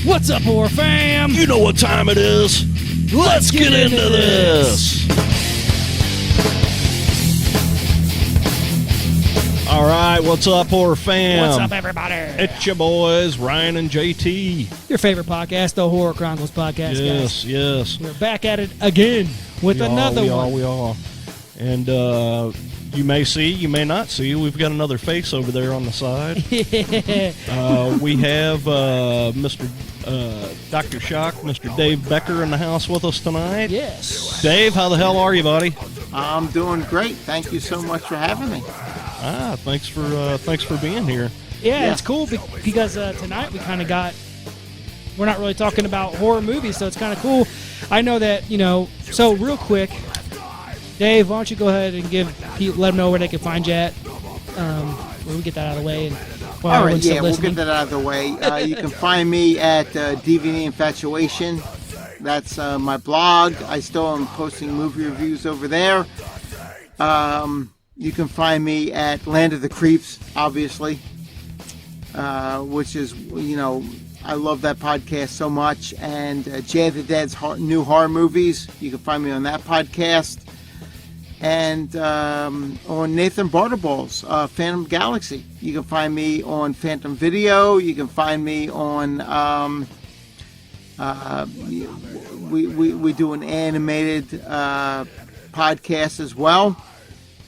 What's up, horror fam? You know what time it is. Let's get into this. All right, what's up, horror fam? What's up, everybody? It's your boys, Ryan and JT. Your favorite podcast, the Horror Chronicles podcast, guys. Yes. We're back at it again with another one. We are. And you may see, you may not see, we've got another face over there on the side. We have Mr. Dr. Shock, Mr. Dave Becker in the house with us tonight. Yes. Dave, how the hell are you, buddy? I'm doing great. Thank you so much for having me. Thanks for being here. Yeah, it's cool because tonight we kind of we're not really talking about horror movies, so it's kind of cool. I know that, so real quick, Dave, why don't you go ahead and let them know where they can find you at. We'll get that out of the way. And all right, we'll get that out of the way. You can find me at DVD Infatuation. That's my blog. I still am posting movie reviews over there. You can find me at Land of the Creeps, obviously, which is, I love that podcast so much. And Jay of the Dead's new horror movies, you can find me on that podcast. And on Nathan Bartaball's Phantom Galaxy, you can find me on Phantom Video. You can find me on, we do an animated podcast as well.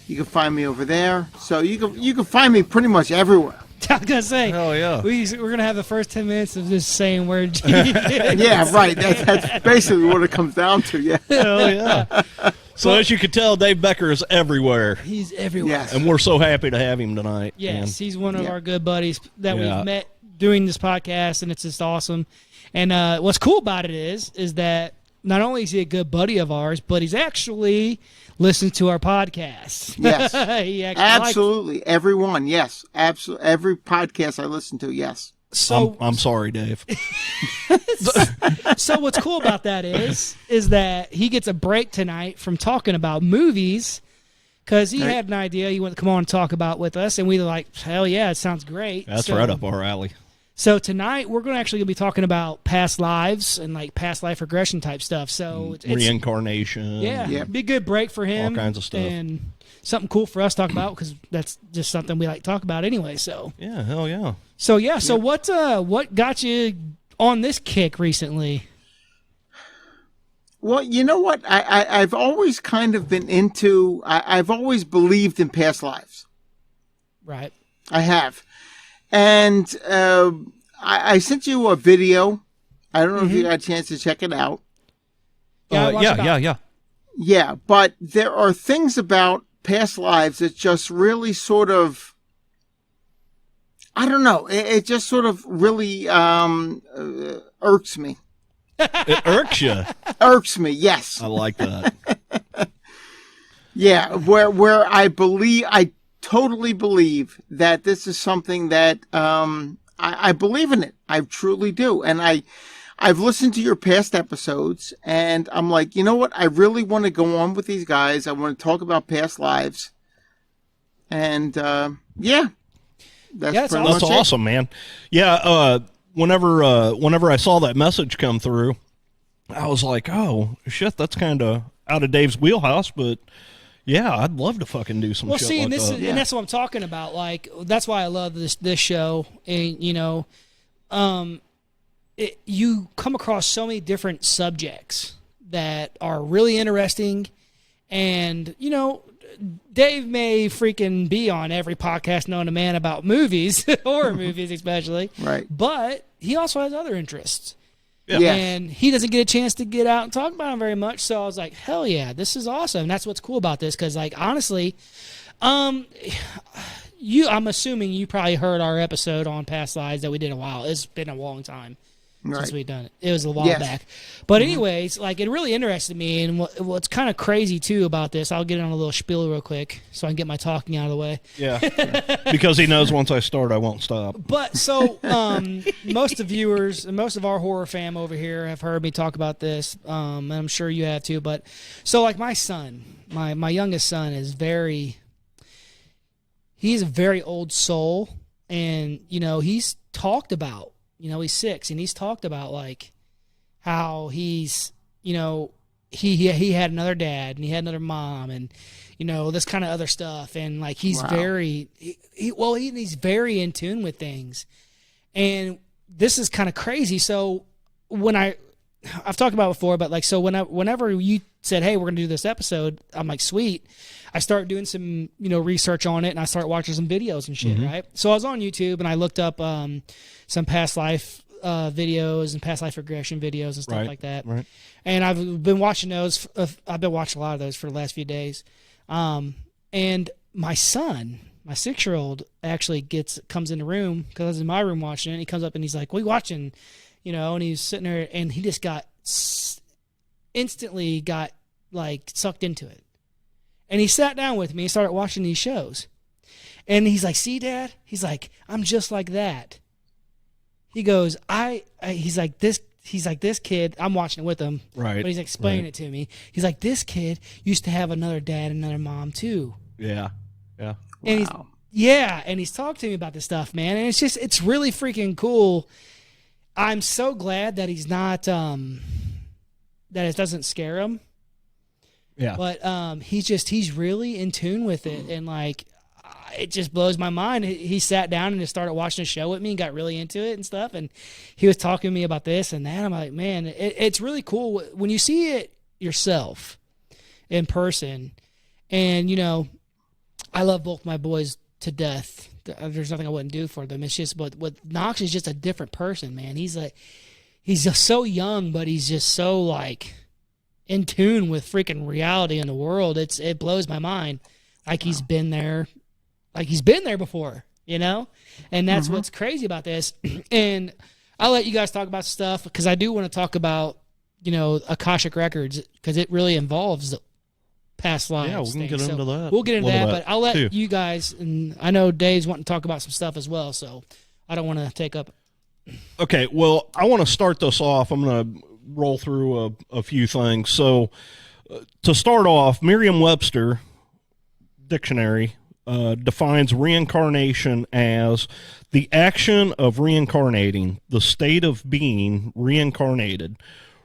You can find me over there. So you can find me pretty much everywhere. I was going to say, hell yeah. We're going to have the first 10 minutes of just saying words. Yeah, right. That's basically what it comes down to, yeah. Hell yeah. So as you can tell, Dave Becker is everywhere. He's everywhere. Yes. And we're so happy to have him tonight. Yes, man. he's one of our good buddies that we've met doing this podcast, and it's just awesome. And what's cool about it is that not only is he a good buddy of ours, but he's actually listened to our podcast. Yes. He absolutely. Everyone, yes. Absolutely. Every podcast I listen to, yes. So I'm sorry, Dave. So what's cool about that is that he gets a break tonight from talking about movies because he had an idea he wanted to come on and talk about with us, and we were like, hell yeah, it sounds great. That's right up our alley. So tonight we're going to be talking about past lives and like past life regression type stuff. So it's reincarnation. Yeah, be a good break for him. All kinds of stuff. And something cool for us to talk about because that's just something we like to talk about anyway. So yeah, hell yeah. So so what got you on this kick recently? Well, you know what? I've always kind of been into. I've always believed in past lives. Right. I have, and I sent you a video. I don't know if you got a chance to check it out. Yeah. Yeah, but there are things about past lives that just really sort of. I don't know. It just sort of really irks me. It irks you? Irks me, yes. I like that. Yeah, where I totally believe that this is something that I believe in it. I truly do. And I've listened to your past episodes, and I'm like, you know what? I really want to go on with these guys. I want to talk about past lives. And, That's awesome, man. Yeah, whenever I saw that message come through, I was like, oh, shit, that's kind of out of Dave's wheelhouse, but yeah, I'd love to fucking do some shit like that. And that's what I'm talking about. Like, that's why I love this show. And, you come across so many different subjects that are really interesting. And, Dave may freaking be on every podcast known to man about movies, horror movies especially. Right. But he also has other interests. Yeah. Yes. And he doesn't get a chance to get out and talk about them very much. So I was like, hell yeah, this is awesome. And that's what's cool about this. Because, like, honestly, I'm assuming you probably heard our episode on Past Lives that we did a while. It's been a long time. Since we've done it. It was a while back. But anyways, like, it really interested me. And what's kind of crazy, too, about this, I'll get on a little spiel real quick so I can get my talking out of the way. Yeah. Because he knows once I start, I won't stop. But so most of viewers and most of our horror fam over here have heard me talk about this. And I'm sure you have, too. But so, like, my son, my youngest son is very he's a very old soul, and he's talked about, he's 6, and he's talked about like how he's, he had another dad and he had another mom, and this kind of other stuff, and like he's very he's very in tune with things, and this is kind of crazy. So when I've talked about it before, but like, so whenever you said, hey, we're gonna do this episode, I'm like, sweet. I start doing some research on it, and I start watching some videos and shit, right? So I was on YouTube and I looked up some past life videos and past life regression videos and stuff like that. Right. And I've been watching those. I've been watching a lot of those for the last few days. And my son, my 6-year-old, actually comes in the room because I was in my room watching it. And he comes up and he's like, "What are you watching?" And he's sitting there, and he just instantly got like sucked into it. And he sat down with me and started watching these shows. And he's like, "See, Dad?" He's like, "I'm just like that." He goes, he's like, this kid, I'm watching it with him, right? But he's explaining it to me. He's like, this kid used to have another dad and another mom too. Yeah. Yeah. And he's talking to me about this stuff, man. And it's really freaking cool. I'm so glad that he's not, that it doesn't scare him. Yeah. But he's really in tune with it, and like, it just blows my mind. He sat down and just started watching a show with me and got really into it and stuff. And he was talking to me about this and that. I'm like, man, it's really cool when you see it yourself in person. And, I love both my boys to death. There's nothing I wouldn't do for them. It's just, but with Knox is just a different person, man. He's just so young, but he's just so like in tune with freaking reality in the world. It blows my mind. Like he's been there. Like he's been there before, and that's what's crazy about this. And I'll let you guys talk about stuff because I do want to talk about, Akashic Records, because it really involves the past lives. Yeah, we can get into that. We'll get into that, but I'll let you guys, and I know Dave's wanting to talk about some stuff as well, so I don't want to take up. Okay, well, I want to start this off. I'm going to roll through a few things. So to start off, Merriam-Webster Dictionary defines reincarnation as the action of reincarnating, the state of being reincarnated,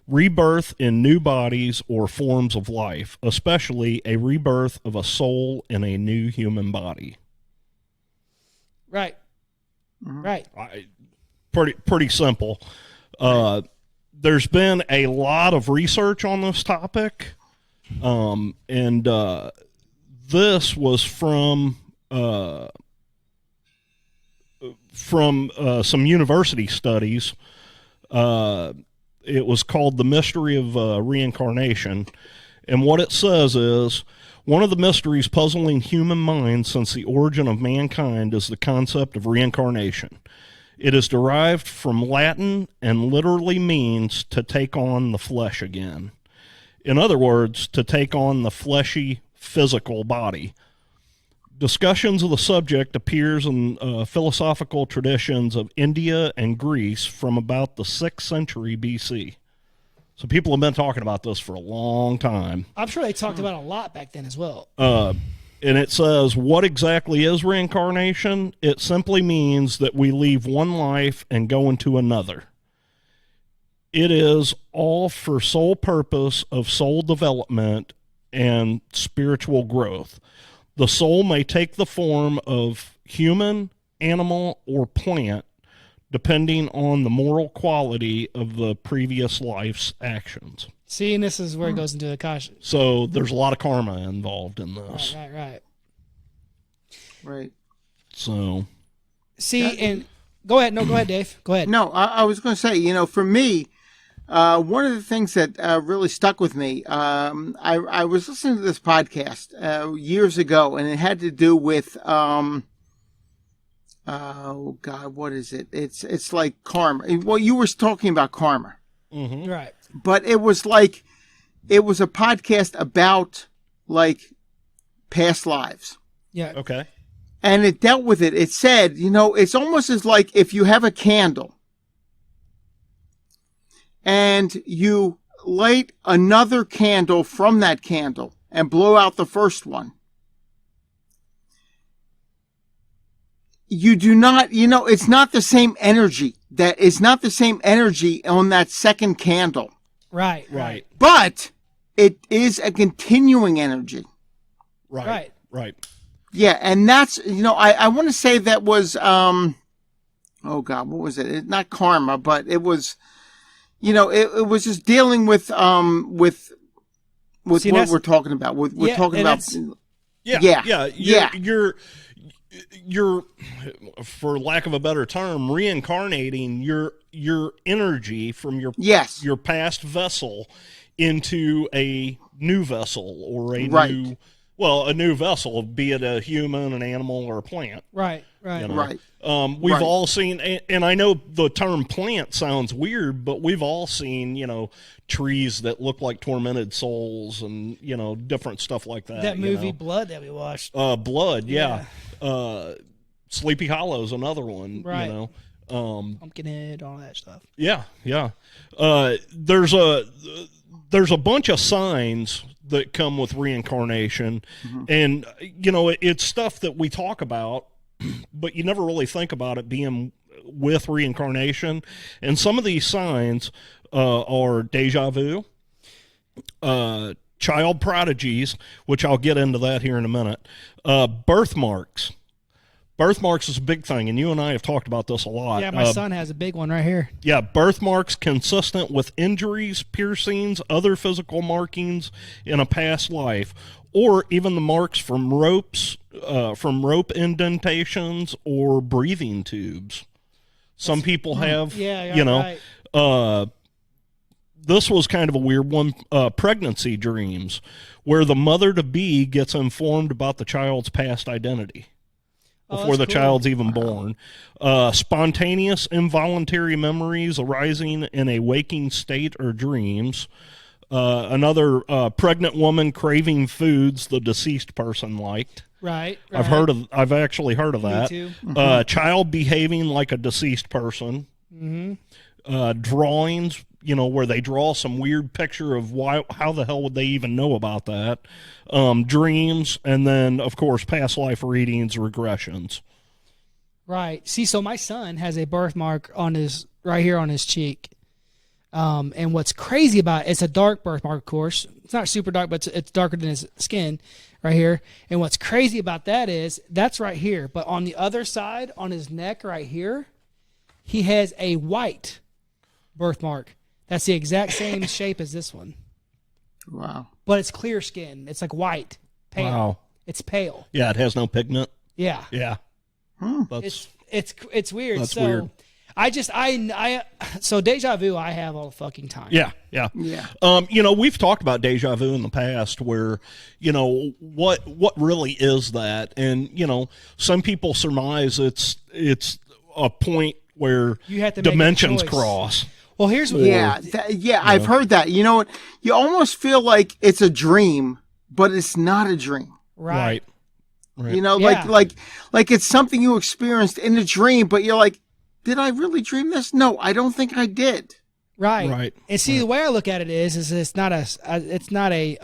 rebirth in new bodies or forms of life, especially a rebirth of a soul in a new human body. Right. Right. Pretty simple. There's been a lot of research on this topic, and this was from some university studies. It was called The Mystery of Reincarnation. And what it says is, one of the mysteries puzzling human minds since the origin of mankind is the concept of reincarnation. It is derived from Latin and literally means to take on the flesh again. In other words, to take on the fleshy physical body. Discussions of the subject appears in philosophical traditions of India and Greece from about the 6th century BC. So people have been talking about this for a long time. I'm sure they talked about it a lot back then as well. And it says, what exactly is reincarnation? It simply means that we leave one life and go into another. It is all for sole purpose of soul development and spiritual growth. The soul may take the form of human, animal, or plant, depending on the moral quality of the previous life's actions. See, and this is where it goes into Akasha. So there's a lot of karma involved in this. Right. So. See, and go ahead. No, go ahead, Dave. Go ahead. No, I was going to say, for me, one of the things that really stuck with me, I was listening to this podcast years ago, and it had to do with, oh God, what is it? It's like karma. Well, you were talking about karma. Mm-hmm. Right. But it was a podcast about like past lives. Yeah. Okay. And it dealt with it. It said, it's almost as like if you have a candle and you light another candle from that candle and blow out the first one. you do not, it's not the same energy. It's not the same energy on that second candle. Right. But it is a continuing energy. Right. Yeah, and that's, I want to say that was, oh God, what was it? Not karma, but it was, it was just dealing with See, what we're talking about. We're talking about. You're, for lack of a better term, reincarnating your energy from your past vessel into a new vessel or a new vessel, be it a human, an animal, or a plant. Right. We've all seen, and I know the term plant sounds weird, but we've all seen, trees that look like tormented souls and, different stuff like that. That movie Blood that we watched. Blood, yeah. Sleepy Hollow's another one, right. Pumpkinhead, all that stuff. Yeah. There's a bunch of signs that come with reincarnation, and it's stuff that we talk about, but you never really think about it being with reincarnation. And some of these signs are deja vu, child prodigies, which I'll get into that here in a minute, birthmarks. Birthmarks is a big thing, and you and I have talked about this a lot. Yeah, my son has a big one right here. Yeah, birthmarks consistent with injuries, piercings, other physical markings in a past life, or even the marks from rope indentations or breathing tubes. Some people have, right. This was kind of a weird one, pregnancy dreams, where the mother-to-be gets informed about the child's past identity before the child's even born. Spontaneous, involuntary memories arising in a waking state or dreams. Another pregnant woman craving foods the deceased person liked. Right. I've actually heard of that. Me too. Child behaving like a deceased person. Drawings, where they draw some weird picture of how the hell would they even know about that? Dreams, and then, of course, past life readings, regressions. Right. See, so my son has a birthmark right here on his cheek. And what's crazy about it's a dark birthmark, of course. It's not super dark, but it's darker than his skin right here. And what's crazy about that is that's right here. But on the other side, on his neck right here, he has a white birthmark. That's the exact same shape as this one. Wow. But it's clear skin. It's like white. Pale. Wow. It's pale. Yeah, it has no pigment. Yeah. Yeah. It's weird. That's weird. So deja vu I have all the fucking time. Yeah. We've talked about deja vu in the past where, what really is that? And, some people surmise it's a point where you have to dimensions cross. Well, here's what. I've heard that. You know what? You almost feel like it's a dream, but it's not a dream. Right. Like it's something you experienced in a dream, but you're like, did I really dream this? No, I don't think I did. Right. And see, the way I look at it is it's not a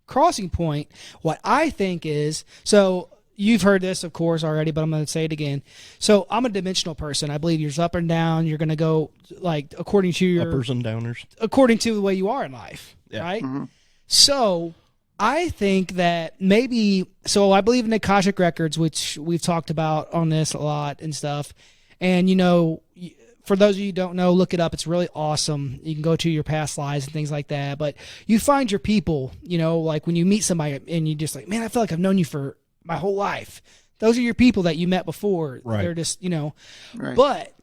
crossing point. What I think is, so you've heard this, of course, already, but I'm going to say it again. So I'm a dimensional person. I believe you're up and down. You're going to go like according to your uppers and downers, according to the way you are in life. Yeah. Right. Mm-hmm. So I think that so I believe in Akashic records, which we've talked about on this a lot and stuff. And, for those of you who don't know, look it up. It's really awesome. You can go to your past lives and things like that. But you find your people, like when you meet somebody and you just like, man, I feel like I've known you for my whole life. Those are your people that you met before. Right. They're just, Right. But,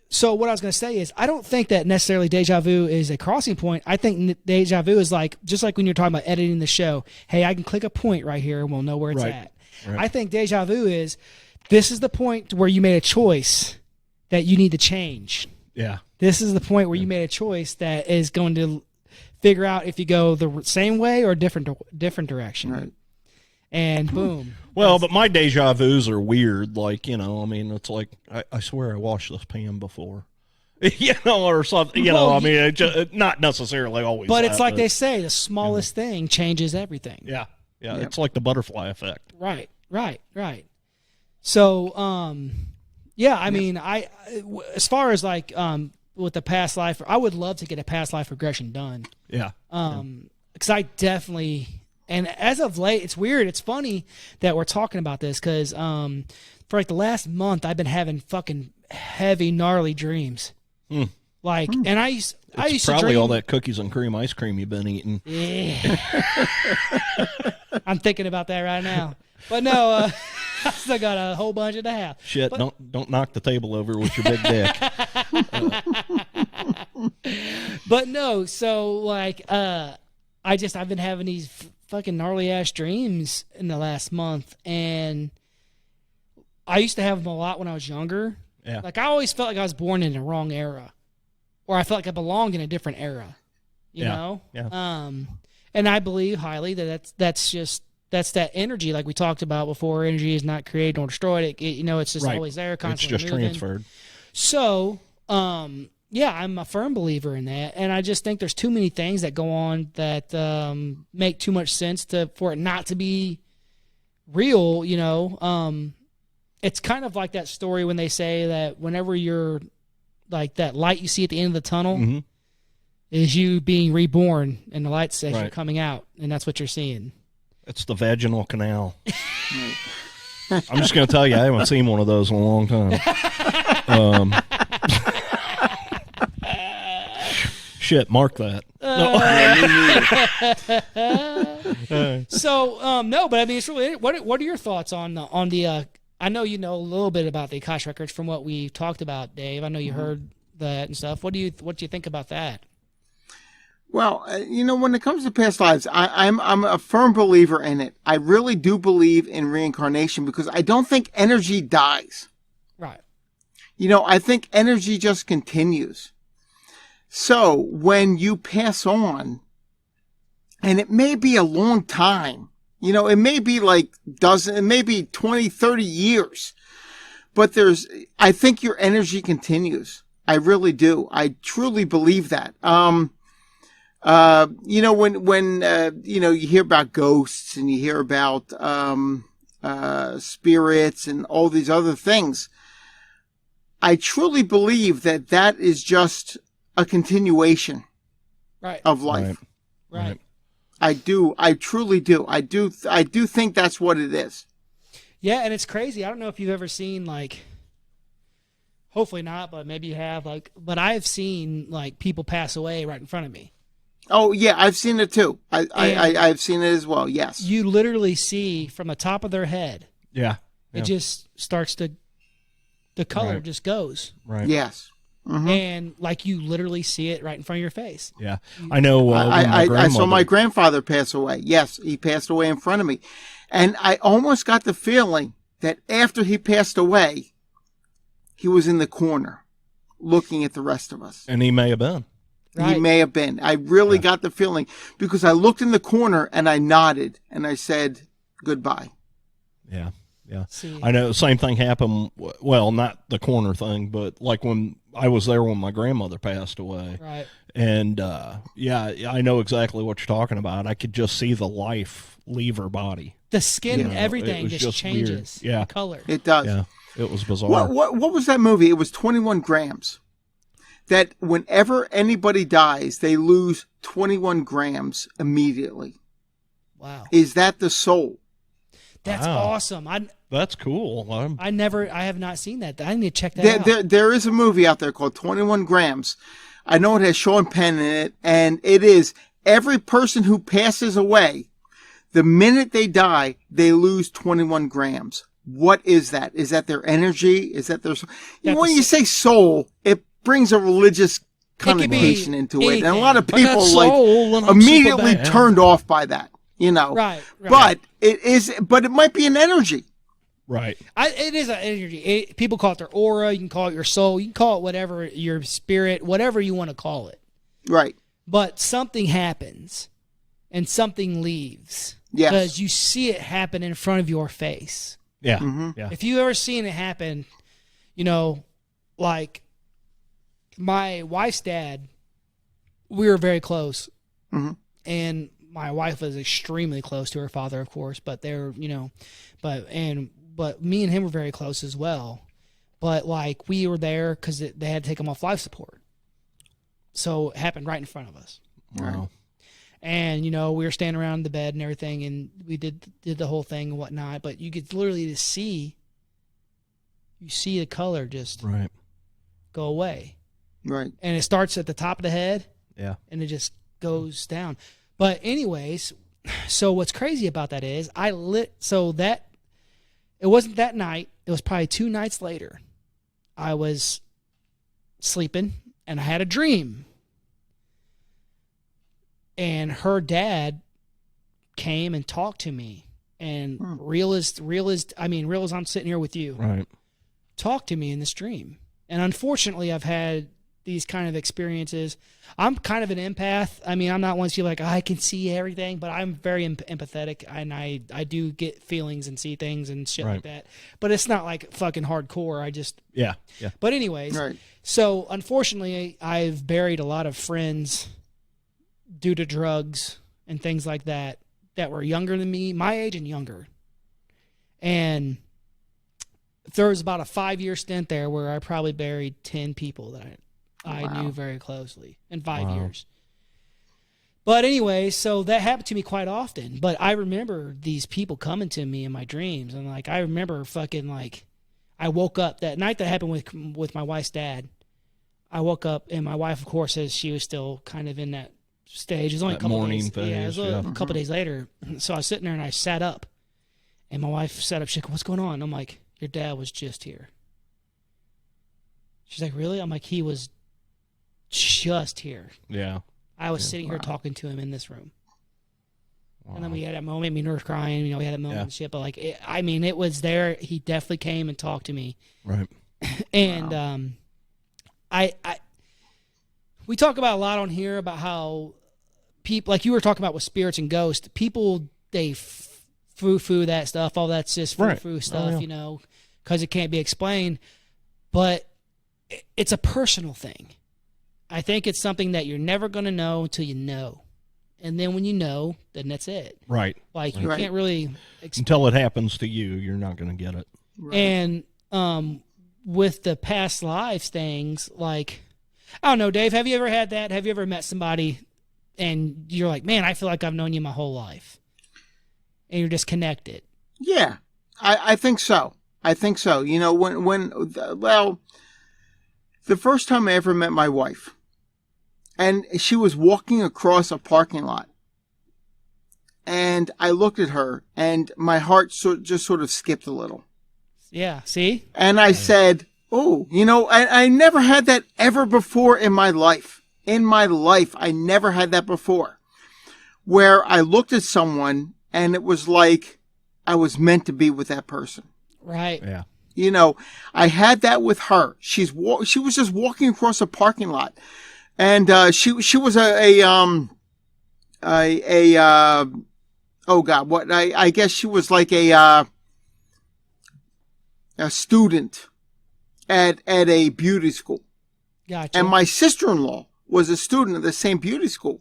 so what I was going to say is I don't think that necessarily deja vu is a crossing point. I think deja vu is like, just like when you're talking about editing the show, hey, I can click a point right here and we'll know where it's at. Right. I think deja vu is, this is the point where you made a choice that you need to change. Yeah. This is the point where you made a choice that is going to figure out if you go the same way or different direction. Right. And boom. Well, but my deja vus are weird. Like, it's like, I swear I washed this pan before. Or something, it not necessarily always. But it's like they say, the smallest thing changes everything. Yeah. It's like the butterfly effect. Right. So, yeah, I mean, as far as like with the past life, I would love to get a past life regression done. Yeah. Because I definitely, and as of late, it's weird. It's funny that we're talking about this because for like the last month, I've been having fucking heavy, gnarly dreams. Like, and I used It's to probably dream, all that cookies and cream ice cream you've been eating. Yeah. I'm thinking about that right now. But no, I still got a whole bunch in the house. Shit, don't knock the table over with your big dick. But no, so like I've been having these fucking gnarly ass dreams in the last month, and I used to have them a lot when I was younger. Yeah. Like I always felt like I was born in the wrong era, or I felt like I belonged in a different era. You know? Yeah. And I believe highly that that's that energy, like we talked about before. Energy is not created nor destroyed. It's just always there, constantly It's just moving. transferred. So, yeah, I'm a firm believer in that, and I just think there's too many things that go on that make too much sense for it not to be real. It's kind of like that story when they say that whenever you're like that light you see at the end of the tunnel is you being reborn, and the light says you're coming out, and that's what you're seeing. It's the vaginal canal. I'm just going to tell you, I haven't seen one of those in a long time. Shit, mark that. So, no, but I mean, it's really. What are your thoughts on the? I know you know a little bit about the Akash records from what we talked about, Dave. I know you heard that and stuff. What do you think about that? Well, when it comes to past lives, I'm a firm believer in it. I really do believe in reincarnation because I don't think energy dies. Right. I think energy just continues. So when you pass on, and it may be a long time, it may be like it may be 20, 30 years, but I think your energy continues. I really do. I truly believe that. When you hear about ghosts and you hear about spirits and all these other things, I truly believe that is just a continuation of life. Right. I do. I truly do. I do think that's what it is. Yeah, and it's crazy. I don't know if you've ever seen like, hopefully not, but maybe you have. But I've seen like people pass away right in front of me. Oh yeah, I've seen it too. I've seen it as well. Yes. You literally see from the top of their head. Yeah. It just starts to, the color just goes. Right. Yes. Mm-hmm. And like you literally see it right in front of your face. Yeah. I know. I saw my grandfather pass away. Yes, he passed away in front of me, and I almost got the feeling that after he passed away, he was in the corner, looking at the rest of us. And he may have been. Right. He may have been. I really got the feeling because I looked in the corner and I nodded and I said goodbye. Yeah. Yeah. See. I know the same thing happened. Well, not the corner thing, but like when I was there when my grandmother passed away. Right. And, I know exactly what you're talking about. I could just see the life leave her body. The skin, everything just changes. Weird. Yeah. The color. It does. Yeah. It was bizarre. What was that movie? It was 21 grams. That whenever anybody dies, they lose 21 grams immediately. Wow. Is that the soul? That's awesome. That's cool. I have not seen that. I need to check that out. There is a movie out there called 21 Grams. I know it has Sean Penn in it, and it is every person who passes away, the minute they die, they lose 21 grams. What is that? Is that their energy? Is that their soul? When you say soul, it brings a religious connotation into it. And a lot of people immediately turned off by that, Right. But it might be an energy. Right. It is an energy. People call it their aura. You can call it your soul. You can call it whatever, your spirit, whatever you want to call it. Right. But something happens and something leaves. Yes. Because you see it happen in front of your face. Yeah. Mm-hmm. Yeah. If you ever seen it happen, like my wife's dad, we were very close. Mm-hmm. And my wife was extremely close to her father, of course, but they're, and but me and him were very close as well. But like we were there because they had to take him off life support. So it happened right in front of us. Wow. And, you know, we were standing around the bed and everything, and we did the whole thing and whatnot. But you could literally just see the color just go away. Right. And it starts at the top of the head. Yeah. And it just goes down. But anyways, so what's crazy about that is it wasn't that night. It was probably 2 nights later. I was sleeping and I had a dream. And her dad came and talked to me. And real as I'm sitting here with you. Right. Talked to me in this dream. And unfortunately, I've had these kind of experiences. I'm kind of an empath. I mean, I'm not one to feel like I can see everything, but I'm very empathetic, and I do get feelings and see things and shit like that. But it's not like fucking hardcore. I just yeah. But anyways, so unfortunately, I've buried a lot of friends due to drugs and things like that were younger than me, my age and younger. And there was about a 5-year stint there where I probably buried 10 people that I knew very closely in 5 years. But anyway, so that happened to me quite often. But I remember these people coming to me in my dreams. And like, I remember fucking like, I woke up that night that happened with my wife's dad. I woke up and my wife, of course, says she was still kind of in that stage. It was only a couple days. Yeah, it was a couple days later. So I was sitting there and I sat up. And my wife sat up. She's like, "What's going on?" I'm like, "Your dad was just here." She's like, "Really?" I'm like, "He was just here." Yeah. I was sitting here talking to him in this room. And then we had that moment, me and her crying, you know, we had that moment and shit, but like, it was there. He definitely came and talked to me. Right. And, we talk about a lot on here about how people, like you were talking about with spirits and ghosts, people, they foo-foo that stuff, all that's just foo-foo stuff, you know, because it can't be explained. But it's a personal thing. I think it's something that you're never going to know until you know. And then when you know, then that's it. Right. Like, you can't really explain. Until it happens to you, you're not going to get it. Right. And with the past lives things, like, I don't know, Dave, have you ever had that? Have you ever met somebody and you're like, man, I feel like I've known you my whole life? And you're just connected. Yeah, I think so. I think so. You know, the first time I ever met my wife, and she was walking across a parking lot, and I looked at her, and my heart just sort of skipped a little. Yeah, see? And I said, oh, you know, I never had that ever before in my life. In my life, I never had that before. Where I looked at someone, and it was like I was meant to be with that person. Right. Yeah. You know, I had that with her. She was just walking across a parking lot. And she was I guess she was like a student at a beauty school. Gotcha. And my sister-in-law was a student at the same beauty school.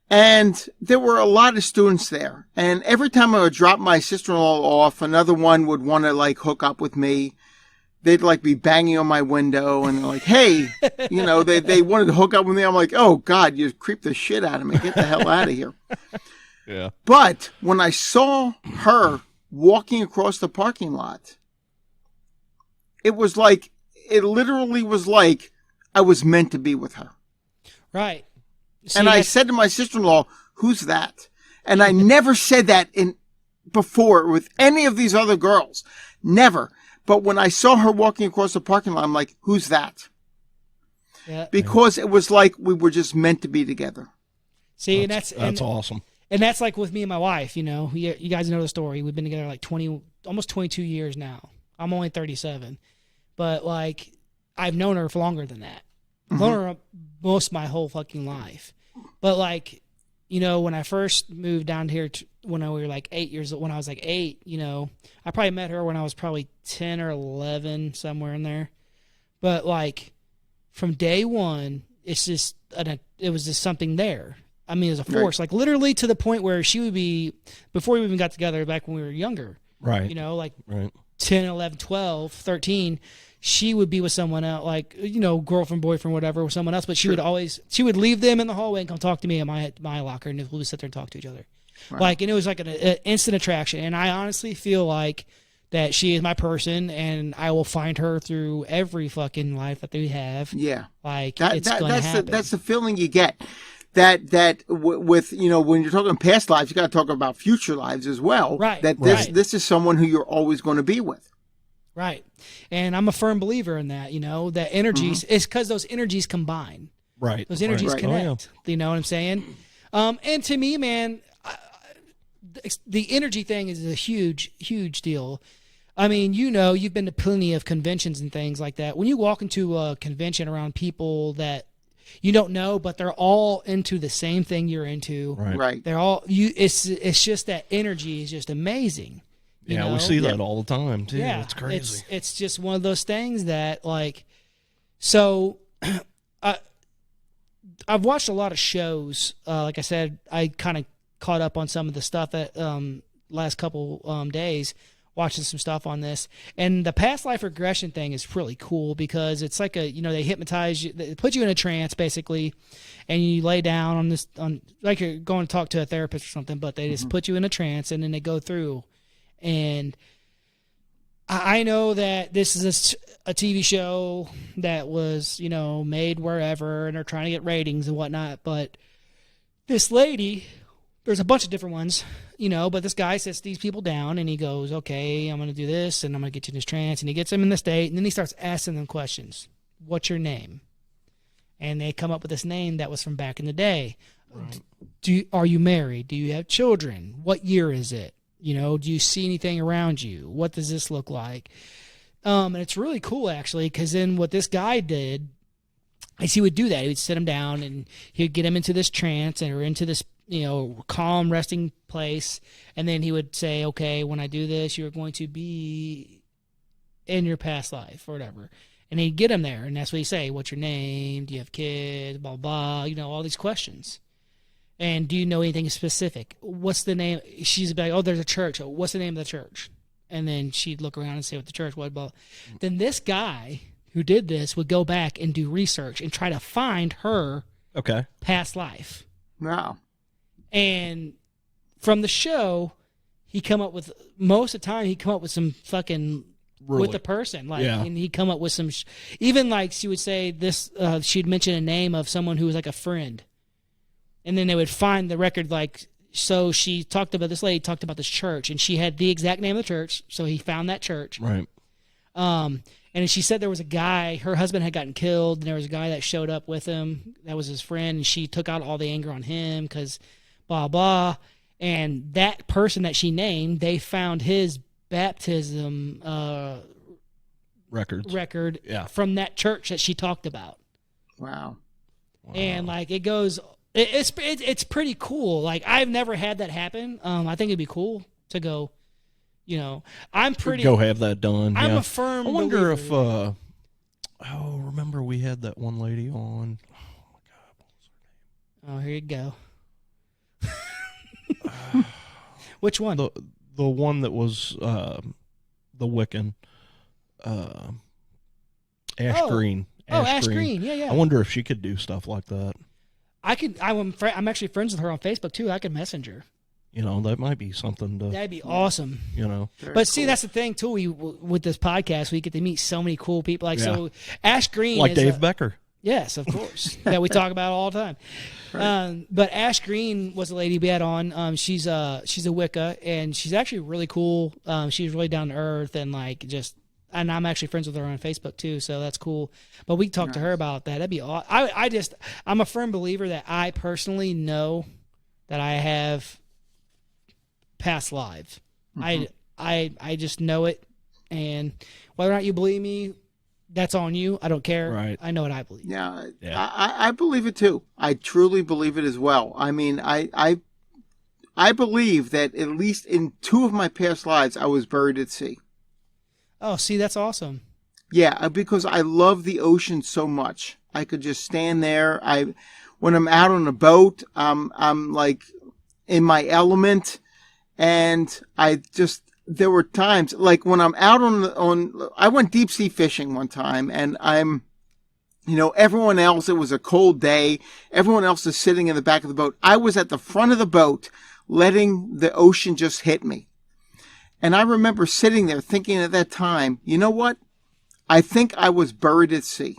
And there were a lot of students there. And every time I would drop my sister-in-law off, another one would want to like hook up with me. They'd like be banging on my window and like, hey, you know, they wanted to hook up with me. I'm like, oh God, you creeped the shit out of me. Get the hell out of here. Yeah. But when I saw her walking across the parking lot, it literally was like I was meant to be with her. Right. See, and I said to my sister-in-law, who's that? And I never said that before with any of these other girls. Never. But when I saw her walking across the parking lot, I'm like, who's that? Yeah. Because it was like we were just meant to be together. See, that's awesome. And that's like with me and my wife, you know. You guys know the story. We've been together like almost 22 years now. I'm only 37. But like, I've known her for longer than that. I've known her most of my whole fucking life. But like, you know, when I first moved down here when I was like 8 years old, when I was like 8, you know, I probably met her when I was probably 10 or 11, somewhere in there. But like, from day one, it was just something there. I mean, it was a force, like literally to the point where she would be, before we even got together back when we were younger. Right. You know, like 10, 11, 12, 13, she would be with someone else, like, girlfriend, boyfriend, whatever, with someone else. But she would leave them in the hallway and come talk to me at my locker, and we would sit there and talk to each other. Right. And it was like an instant attraction. And I honestly feel like that she is my person, and I will find her through every fucking life that we have. Yeah. It's going to happen. That's the feeling you get. With when you're talking past lives, you got to talk about future lives as well. Right. This is someone who you're always going to be with. Right. And I'm a firm believer in that. That energies it's because those energies combine. Right. Those energies connect. Oh, yeah. You know what I'm saying? And to me, man, the energy thing is a huge, huge deal. I mean, you've been to plenty of conventions and things like that. When you walk into a convention around people that you don't know, but they're all into the same thing you're into. Right. They're all it's just that energy is just amazing. Yeah, we see that all the time too. Yeah, it's crazy. It's just one of those things that so I've watched a lot of shows. Like I said, I kind of caught up on some of the stuff that last couple days, watching some stuff on this. And the past life regression thing is really cool because it's like they hypnotize you, they put you in a trance basically, and you lay down on like you're going to talk to a therapist or something, but they just put you in a trance and then they go through. And I know that this is a TV show that was, made wherever, and they're trying to get ratings and whatnot, but this lady, there's a bunch of different ones, but this guy sits these people down and he goes, okay, I'm going to do this and I'm going to get you in this trance, and he gets them in the state, and then he starts asking them questions. What's your name? And they come up with this name that was from back in the day. Right. Are you married? Do you have children? What year is it? Do you see anything around you? What does this look like? And it's really cool actually, because then what this guy did is he would do that. He would sit him down and he would get him into this trance or into this calm, resting place. And then he would say, okay, when I do this, you're going to be in your past life or whatever. And he'd get him there. And that's what he'd say. What's your name? Do you have kids? Blah, blah, all these questions. And do you know anything specific? What's the name? She's like, oh, there's a church. Oh, what's the name of the church? And then she'd look around and say what the church was. Blah. Then this guy who did this would go back and do research and try to find her past life. Wow. And from the show, most of the time, he'd come up with some fucking, with the person. And he'd come up with some, even like she would say this, she'd mention a name of someone who was like a friend. And then they would find the record, so she talked about, this lady talked about this church, and she had the exact name of the church, so he found that church. Right. And she said there was a guy, her husband had gotten killed, and there was a guy that showed up with him, that was his friend, and she took out all the anger on him, because blah, blah. And that person that she named, they found his baptism record from that church that she talked about. Wow. And, it goes... It's pretty cool. I've never had that happen. I think it'd be cool to go, I'm pretty... Go have that done. I'm a firm I wonder believer. If, remember we had that one lady on. Oh, my God. What was her name? Oh, here you go. Which one? The one that was the Wiccan. Ash Green. Ash Green. Yeah. I wonder if she could do stuff like that. I'm actually friends with her on Facebook too. I could message her. That might be something to. That'd be awesome. But see, that's the thing too. With this podcast, we get to meet so many cool people. So, Ash Green, like Dave Becker. Yes, of course, that we talk about all the time. Right. But Ash Green was a lady we had on. She's a Wicca, and she's actually really cool. She's really down to earth and and I'm actually friends with her on Facebook too, so that's cool. But we talked to her about that. That'd be awesome. I'm a firm believer that I personally know that I have past lives. I just know it, and whether or not you believe me, that's on you. I don't care. Right. I know what I believe. Yeah. I believe it too. I truly believe it as well. I mean, I believe that at least in 2 of my past lives, I was buried at sea. Oh, see, that's awesome. Yeah, because I love the ocean so much. I could just stand there. When I'm out on a boat, I'm in my element, and there were times like when I'm out on I went deep sea fishing one time, and I'm, everyone else, it was a cold day. Everyone else is sitting in the back of the boat. I was at the front of the boat letting the ocean just hit me. And I remember sitting there thinking at that time, you know what? I think I was buried at sea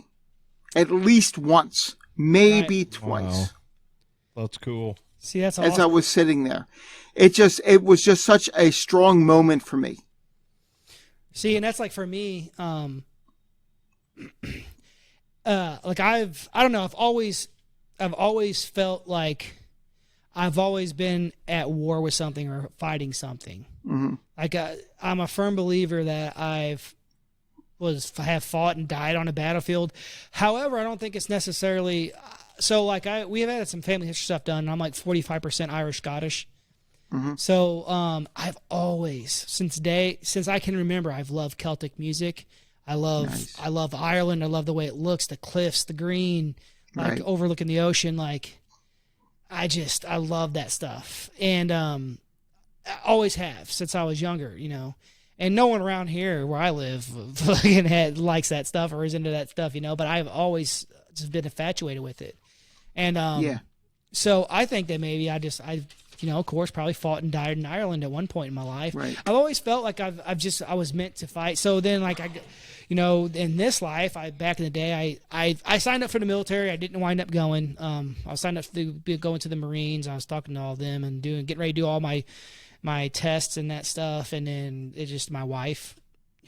at least once, maybe twice. Wow. That's cool. See, that's awesome. As I was sitting there. It was just such a strong moment for me. See, and that's like for me, like I don't know, I've always felt like I've always been at war with something or fighting something. Mm-hmm. Like I'm a firm believer that have fought and died on a battlefield. However, I don't think it's necessarily so. Like we have had some family history stuff done, and I'm like 45% Irish Scottish. Mm-hmm. So I've always since I can remember, I've loved Celtic music. I love Ireland. I love the way it looks, the cliffs, the green, like overlooking the ocean. Like I love that stuff, and I always have since I was younger, And no one around here where I live fucking likes that stuff or is into that stuff, But I've always just been infatuated with it, and so I think that maybe I of course, probably fought and died in Ireland at one point in my life. Right. I've always felt like I was meant to fight. So then, like in this life, back in the day, I signed up for the military. I didn't wind up going. I was signed up to be going to the Marines. I was talking to all of them and getting ready to do all my tests and that stuff. And then it's just my wife,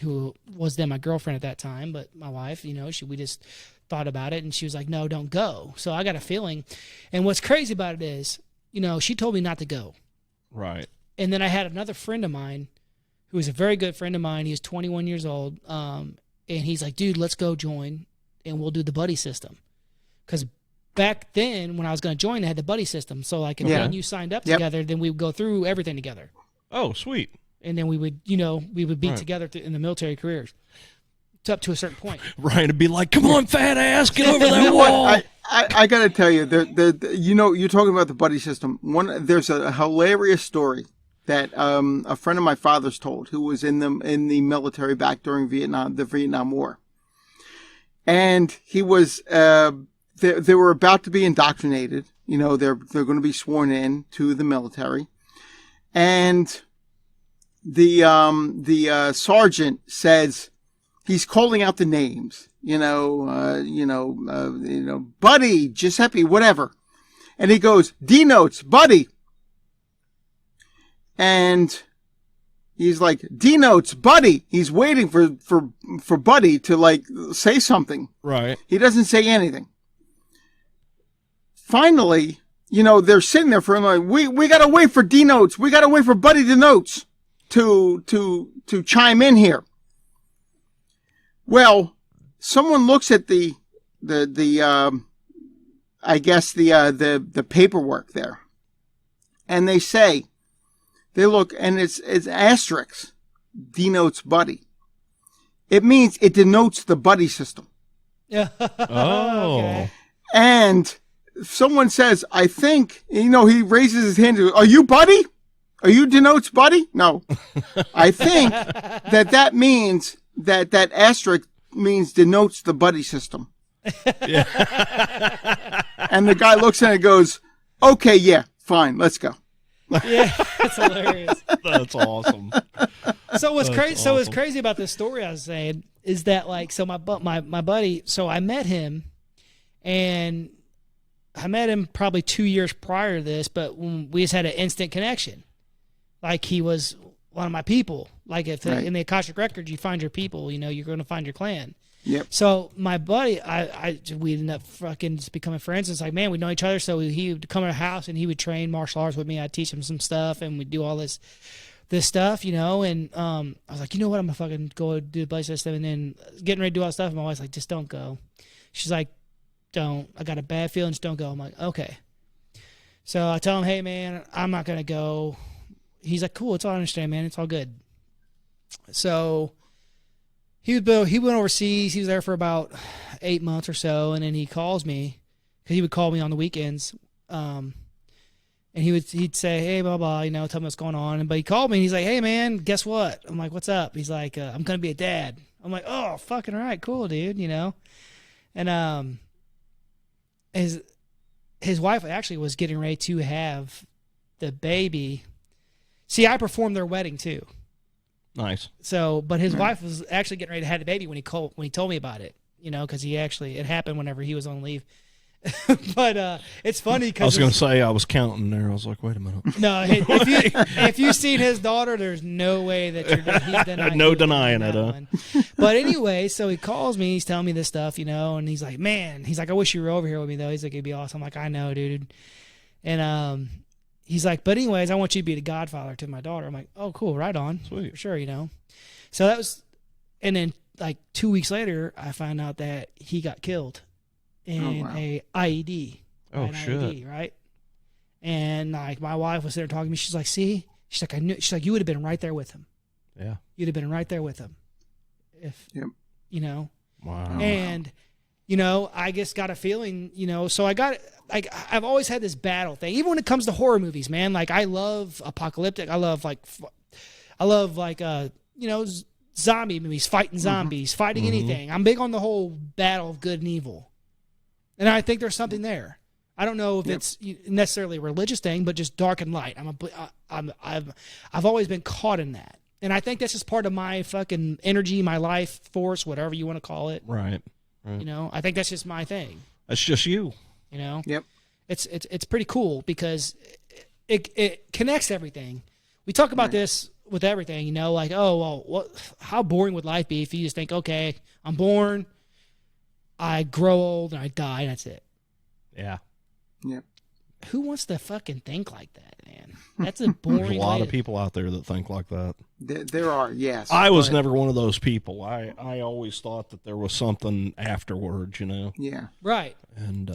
who was then my girlfriend at that time, but my wife, we just thought about it, and she was like, "No, don't go." So I got a feeling, and what's crazy about it is, she told me not to go. Right. And then I had another friend of mine who was a very good friend of mine. He was 21 years old. And he's like, dude, let's go join and we'll do the buddy system. Because back then when I was going to join, they had the buddy system. So like, if me and you signed up together, then we would go through everything together. Oh, sweet. And then we would be together in the military careers. It's up to a certain point. Ryan would be like, come on, fat ass, get over that wall. I got to tell you, you're talking about the buddy system. There's a hilarious story that a friend of my father's told, who was in the military back during the Vietnam War, and he was they were about to be indoctrinated. They're going to be sworn in to the military, and the sergeant says, he's calling out the names. Buddy, Giuseppe, whatever. And he goes, D notes, Buddy. And he's like, D notes, Buddy. He's waiting for Buddy to like say something. Right. He doesn't say anything. Finally, they're sitting there for like, we gotta wait for D notes. We gotta wait for Buddy the notes to chime in here. Well, someone looks at the paperwork there, and they look, and it's asterisk denotes buddy. It means it denotes the buddy system. Yeah. Oh. Okay. And someone says, I think, he raises his hand. Are you buddy? Are you denotes buddy? No. I think that means that asterisk means denotes the buddy system. Yeah. And the guy looks at it and goes, okay, yeah, fine, let's go. Yeah, that's hilarious. That's awesome. So what's crazy? Awesome. So what's crazy about this story I was saying is that like, so my buddy, so I met him, and I met him probably 2 years prior to this, but we just had an instant connection. Like he was one of my people. Like if in the Akashic Records you find your people, you're going to find your clan. Yep. So my buddy, we ended up fucking just becoming friends. It's like, man, we know each other. So he would come to our house and he would train martial arts with me. I'd teach him some stuff, and we'd do all this stuff, And I was like, you know what? I'm gonna fucking go do the buddy system. And then getting ready to do all that stuff, and my wife's like, just don't go. She's like, don't. I got a bad feeling. Just don't go. I'm like, okay. So I tell him, hey man, I'm not gonna go. He's like, cool. It's all I understand, man. It's all good. So he went overseas. He was there for about 8 months or so, and then he calls me because he would call me on the weekends. And he'd say, hey, blah, blah, you know, tell me what's going on. But he called me and he's like, hey, man, guess what? I'm like, what's up? He's like, I'm going to be a dad. I'm like, oh, fucking right. Cool, dude, you know. And his wife actually was getting ready to have the baby. See, I performed their wedding too. Nice. So, but his wife was actually getting ready to have the baby when he told me about it, you know, because it happened whenever he was on leave. But it's funny because I was going to say, I was counting there. I was like, wait a minute. No, if you've seen his daughter, there's no way that he's denying no denying it. One. But anyway, so he calls me. He's telling me this stuff, you know, and he's like, man, he's like, I wish you were over here with me though. He's like, it'd be awesome. I'm like, I know, dude. And he's like, but anyways, I want you to be the godfather to my daughter. I'm like, oh, cool, right on, sweet, for sure, you know. So that was, and then like 2 weeks later, I found out that he got killed in a IED. Oh, shit. IED, right? And like my wife was there talking to me. She's like, see? She's like, I knew. She's like, you would have been right there with him. Yeah. You'd have been right there with him. If, you know. Wow. And, you know, I just got a feeling, you know, so I've always had this battle thing. Even when it comes to horror movies, man, like I love apocalyptic. I love you know, zombie movies, fighting zombies, fighting anything. I'm big on the whole battle of good and evil. And I think there's something there. I don't know if it's necessarily a religious thing, but just dark and light. I've always been caught in that, and I think that's just part of my fucking energy, my life force, whatever you want to call it. Right. You know, I think that's just my thing. That's just you. You know. Yep. It's pretty cool because it connects everything. We talk about this with everything. You know, like, oh well, how boring would life be if you just think, okay, I'm born, I grow old, and I die, and that's it. Yeah. Yep. Who wants to fucking think like that, man? That's a boring. There's a lot of people out there that think like that. There are, yes. I was never one of those people. I always thought that there was something afterwards, you know. Yeah. Right. And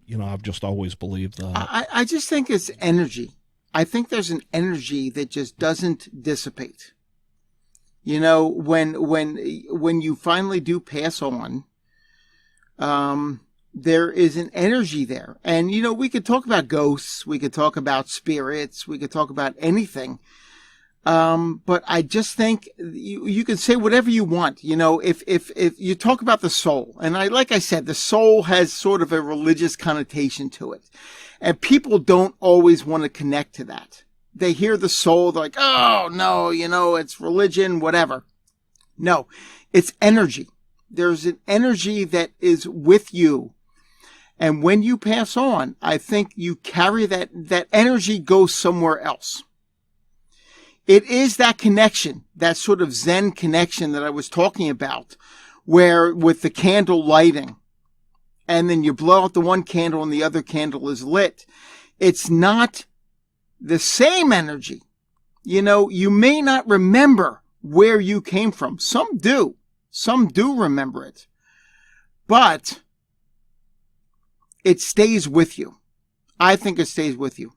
you know, I've just always believed that. I just think it's energy. I think there's an energy that just doesn't dissipate. You know, when you finally do pass on, there is an energy there. And, you know, we could talk about ghosts. We could talk about spirits. We could talk about anything. But I just think you can say whatever you want. You know, if you talk about the soul, and like I said, the soul has sort of a religious connotation to it. And people don't always want to connect to that. They hear the soul, they're like, oh no, you know, it's religion, whatever. No, it's energy. There's an energy that is with you. And when you pass on, I think you carry that energy goes somewhere else. It is that connection, that sort of Zen connection that I was talking about, where with the candle lighting, and then you blow out the one candle and the other candle is lit. It's not the same energy. You know, you may not remember where you came from. Some do. Some do remember it. But it stays with you. I think it stays with you.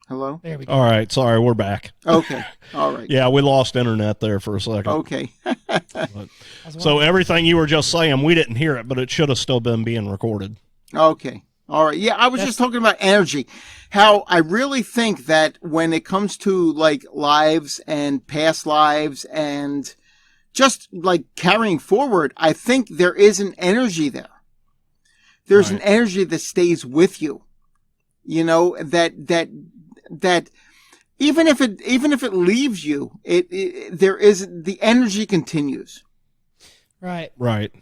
Hello? There we go. All right. Sorry, we're back. Okay. All right. Yeah, we lost internet there for a second. Okay. So everything you were just saying, we didn't hear it, but it should have still been being recorded. Okay. All right. Yeah, I was just talking about energy. How I really think that when it comes to like lives and past lives and just like carrying forward, I think there is an energy there. There's an energy that stays with you. You know, that even if it leaves you, there is the energy continues. Right. Right.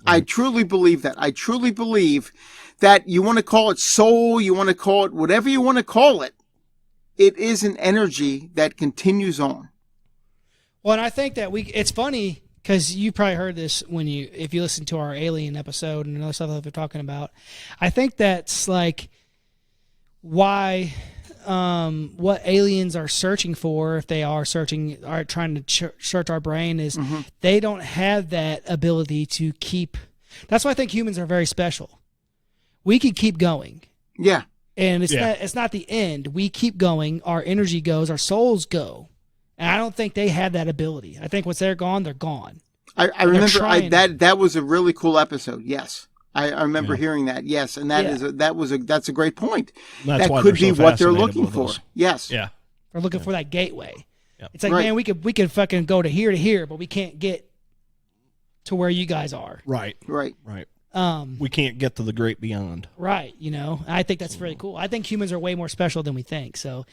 I truly believe that. I truly believe that you want to call it soul, you want to call it whatever you want to call it. It is an energy that continues on. Well, and I think that it's funny because you probably heard this if you listen to our alien episode and other stuff that we're talking about. I think that's like why what aliens are searching for, if they are trying to search our brain, is they don't have that ability to keep. That's why I think humans are very special. We can keep going. Yeah. And it's not the end. We keep going. Our energy goes. Our souls go. And I don't think they have that ability. I think once they're gone, they're gone. I remember that was a really cool episode. Yes. I remember hearing that. Yes, and that's a great point. That's why that could they're be so what they're fascinated looking with for. us. Yes. Yeah. We're looking for that gateway. Yep. It's like, man, we could fucking go to here, but we can't get to where you guys are. Right. We can't get to the great beyond. Right. You know, I think that's really cool. I think humans are way more special than we think. So,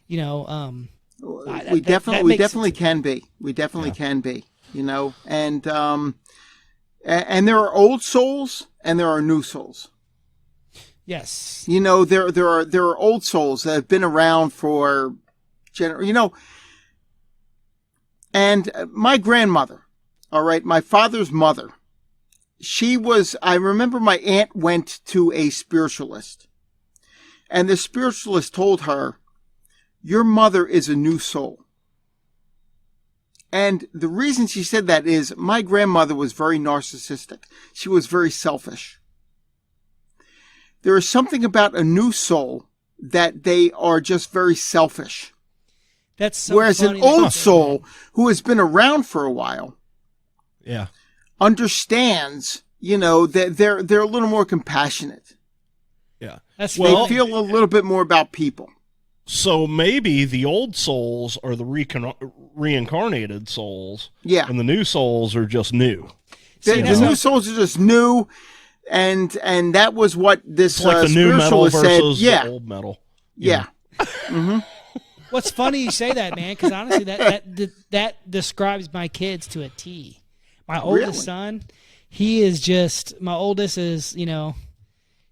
you know, we definitely can be. We definitely can be. You know, and there are old souls and there are new souls. Yes. You know, there are old souls that have been around for you know, and my grandmother, all right, my father's mother, I remember my aunt went to a spiritualist, and the spiritualist told her, your mother is a new soul. And the reason she said that is my grandmother was very narcissistic. She was very selfish. There is something about a new soul that they are just very selfish. That's so Whereas funny an old soul who has been around for a while, understands, you know, that they're a little more compassionate. Yeah. They feel a little bit more about people. So maybe the old souls are the reincarnated souls. Yeah. And the new souls are just new. The new souls are just new. And that was what this it's like the new metal versus said. The old metal. Yeah. Mm-hmm. What's funny you say that, man, because honestly, that describes my kids to a T. My oldest son, my oldest is, you know,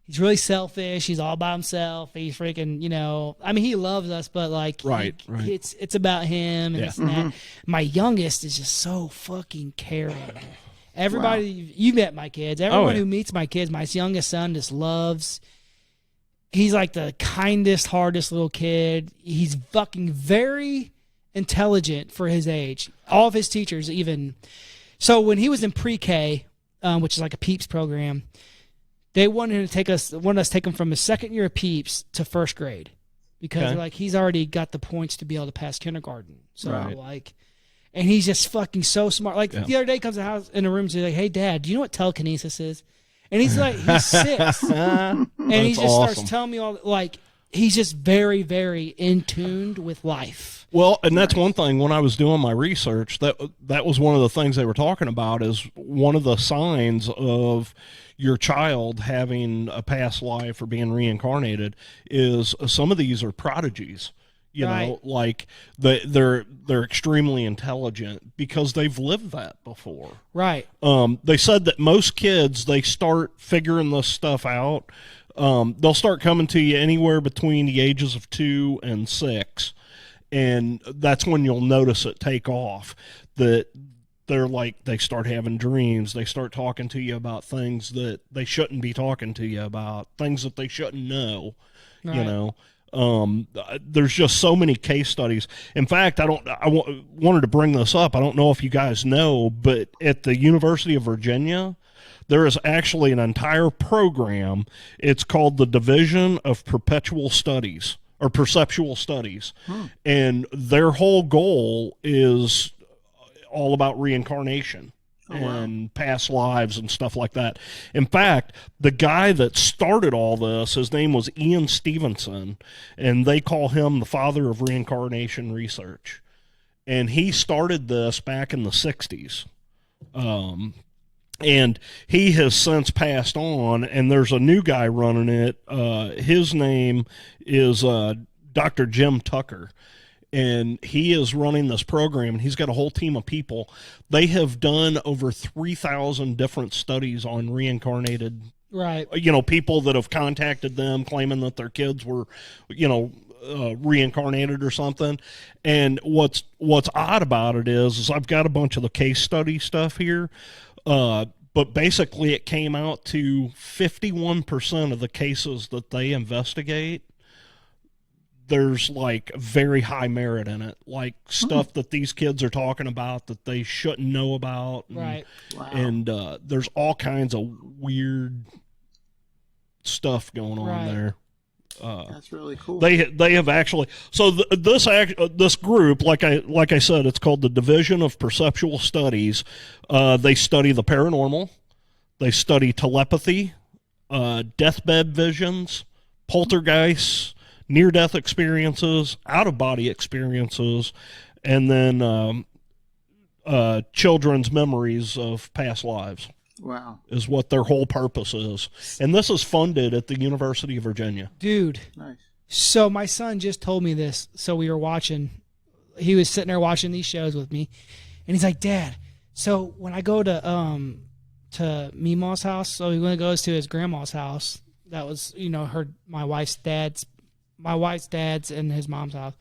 he's really selfish. He's all by himself. He's freaking, you know, I mean, he loves us, but like, right. It's about him and this and that. My youngest is just so fucking caring. Everybody, you met my kids. Everyone who meets my kids, my youngest son just loves. He's like the kindest, hardest little kid. He's fucking very intelligent for his age. All of his teachers even. So when he was in pre-K, which is like a PEEPS program, they wanted us to take him from his second year of PEEPS to first grade because they're like, he's already got the points to be able to pass kindergarten. So like, and he's just fucking so smart. Like the other day he comes in the room and he's like, hey Dad, do you know what telekinesis is? And he's like, he's 6. And he just starts telling me all, like, he's just very, very in tuned with life. Well, and that's one thing. When I was doing my research, that was one of the things they were talking about is one of the signs of your child having a past life or being reincarnated is some of these are prodigies. You know, like they're extremely intelligent because they've lived that before. Right. They said that most kids, they start figuring this stuff out. They'll start coming to you anywhere between the ages of 2 and 6. And that's when you'll notice it take off. That they're like, they start having dreams. They start talking to you about things that they shouldn't be talking to you about, things that they shouldn't know, you know. There's just so many case studies. In fact, wanted to bring this up. I don't know if you guys know, but at the University of Virginia, there is actually an entire program. It's called the Division of Perpetual Studies or Perceptual Studies. And their whole goal is all about reincarnation. And past lives and stuff like that. In fact, the guy that started all this, his name was Ian Stevenson, and they call him the father of reincarnation research. And he started this back in the 60s. And he has since passed on, and there's a new guy running it. His name is Dr. Jim Tucker. And he is running this program, and he's got a whole team of people. They have done over 3,000 different studies on reincarnated, you know, people that have contacted them claiming that their kids were, you know, reincarnated or something. And what's odd about it is I've got a bunch of the case study stuff here, but basically it came out to 51% of the cases that they investigate, there's like very high merit in it, like stuff that these kids are talking about that they shouldn't know about. And, and there's all kinds of weird stuff going on there. That's really cool. They have actually, so this group, like I said, it's called the Division of Perceptual Studies. They study the paranormal, they study telepathy, deathbed visions, poltergeists, near-death experiences, out-of-body experiences, and then children's memories of past lives. Wow. Is what their whole purpose is. And this is funded at the University of Virginia. Dude. Nice. So my son just told me this. So we were watching. He was sitting there watching these shows with me. And he's like, Dad, so when I go to Meemaw's house, so when he goes to his grandma's house, that was, my wife's dad's and his mom's house,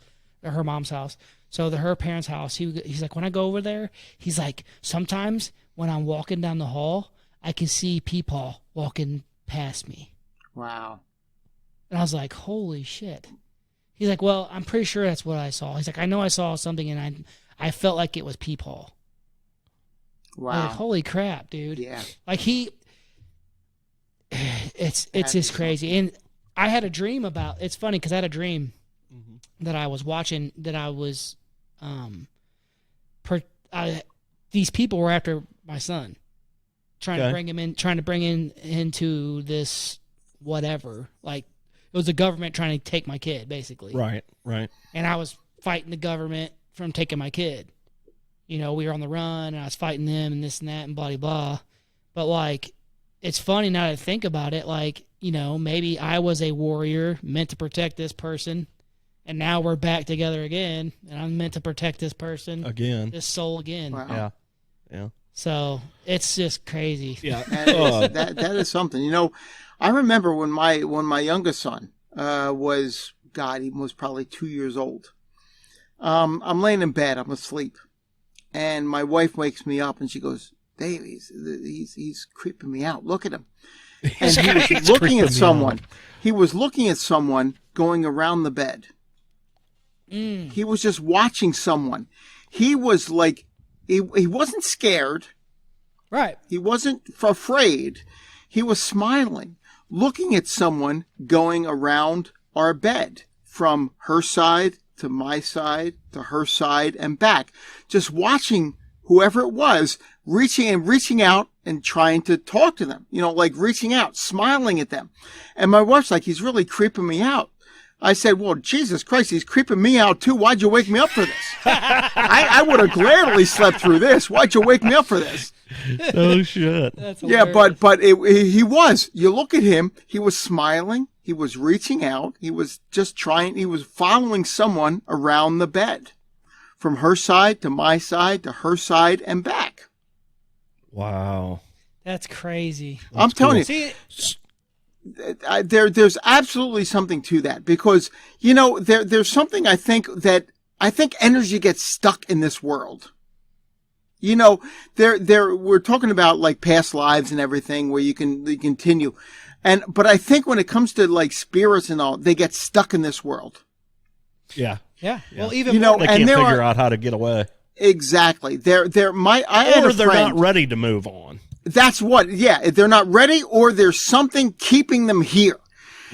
or her mom's house. So her parents' house, he's like, when I go over there, he's like, sometimes when I'm walking down the hall, I can see Peepaw walking past me. Wow. And I was like, holy shit. He's like, well, I'm pretty sure that's what I saw. He's like, I know I saw something, and I felt like it was Peepaw. Wow. Like, holy crap, dude. Yeah. Like it's just crazy. And I had a dream it's funny because I had a dream that I was watching, that I was, these people were after my son, trying to bring him into this whatever. Like, it was the government trying to take my kid, basically. Right. And I was fighting the government from taking my kid. We were on the run, and I was fighting them, and this and that, and blah, blah, blah. But, like, it's funny now that I think about it. Like, maybe I was a warrior meant to protect this person, and now we're back together again, and I'm meant to protect this person again, this soul again. Wow. Yeah. So it's just crazy. Yeah, that is something. I remember when my youngest son was, God, he was probably 2 years old. I'm laying in bed, I'm asleep, and my wife wakes me up, and she goes, Dave, he's creeping me out. Look at him. And he was looking at someone. He was looking at someone going around the bed. He was just watching someone. He was like, he wasn't scared. Right. He wasn't afraid. He was smiling, looking at someone going around our bed, from her side to my side to her side and back, just watching whoever it was, reaching out and trying to talk to them, like reaching out, smiling at them. And my wife's like, he's really creeping me out. I said, well, Jesus Christ, he's creeping me out too. Why'd you wake me up for this? I would have gladly slept through this. Why'd you wake me up for this? Oh, shit. Yeah, but he was. You look at him, he was smiling. He was reaching out. He was he was following someone around the bed, from her side to my side to her side and back. Wow. That's crazy. I'm telling you. See, there's absolutely something to that, because there's something I think energy gets stuck in this world. We're talking about like past lives and everything, where you can continue, but I think when it comes to like spirits and all, they get stuck in this world. Yeah. Well, they can't figure out how to get away. Exactly. They're not ready to move on. That's what, they're not ready, or there's something keeping them here.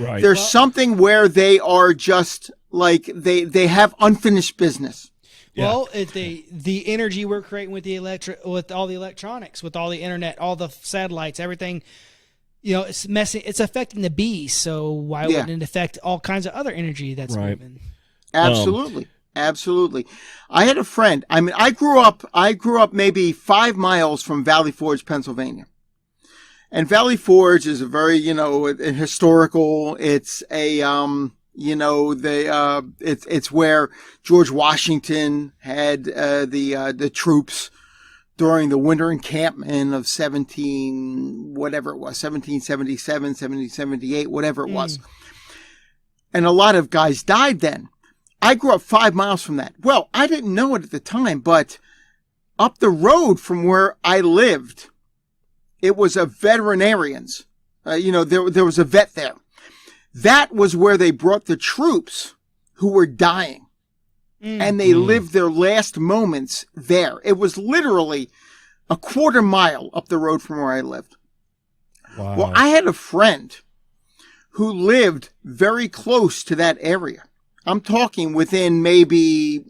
Right. There's something where they are just like, they have unfinished business. Well, the energy we're creating with with all the electronics, with all the internet, all the satellites, everything, it's messing, it's affecting the bees. So why wouldn't it affect all kinds of other energy that's moving? Absolutely. Absolutely. I had a friend. I mean, I grew up maybe 5 miles from Valley Forge, Pennsylvania. And Valley Forge is a very, historical, it's a, it's where George Washington had, the troops during the winter encampment of 1777, 1778, whatever it was. And a lot of guys died then. I grew up 5 miles from that. Well, I didn't know it at the time, but up the road from where I lived, it was a veterinarian's. There was a vet there. That was where they brought the troops who were dying. And they lived their last moments there. It was literally a quarter mile up the road from where I lived. Wow. Well, I had a friend who lived very close to that area. I'm talking within maybe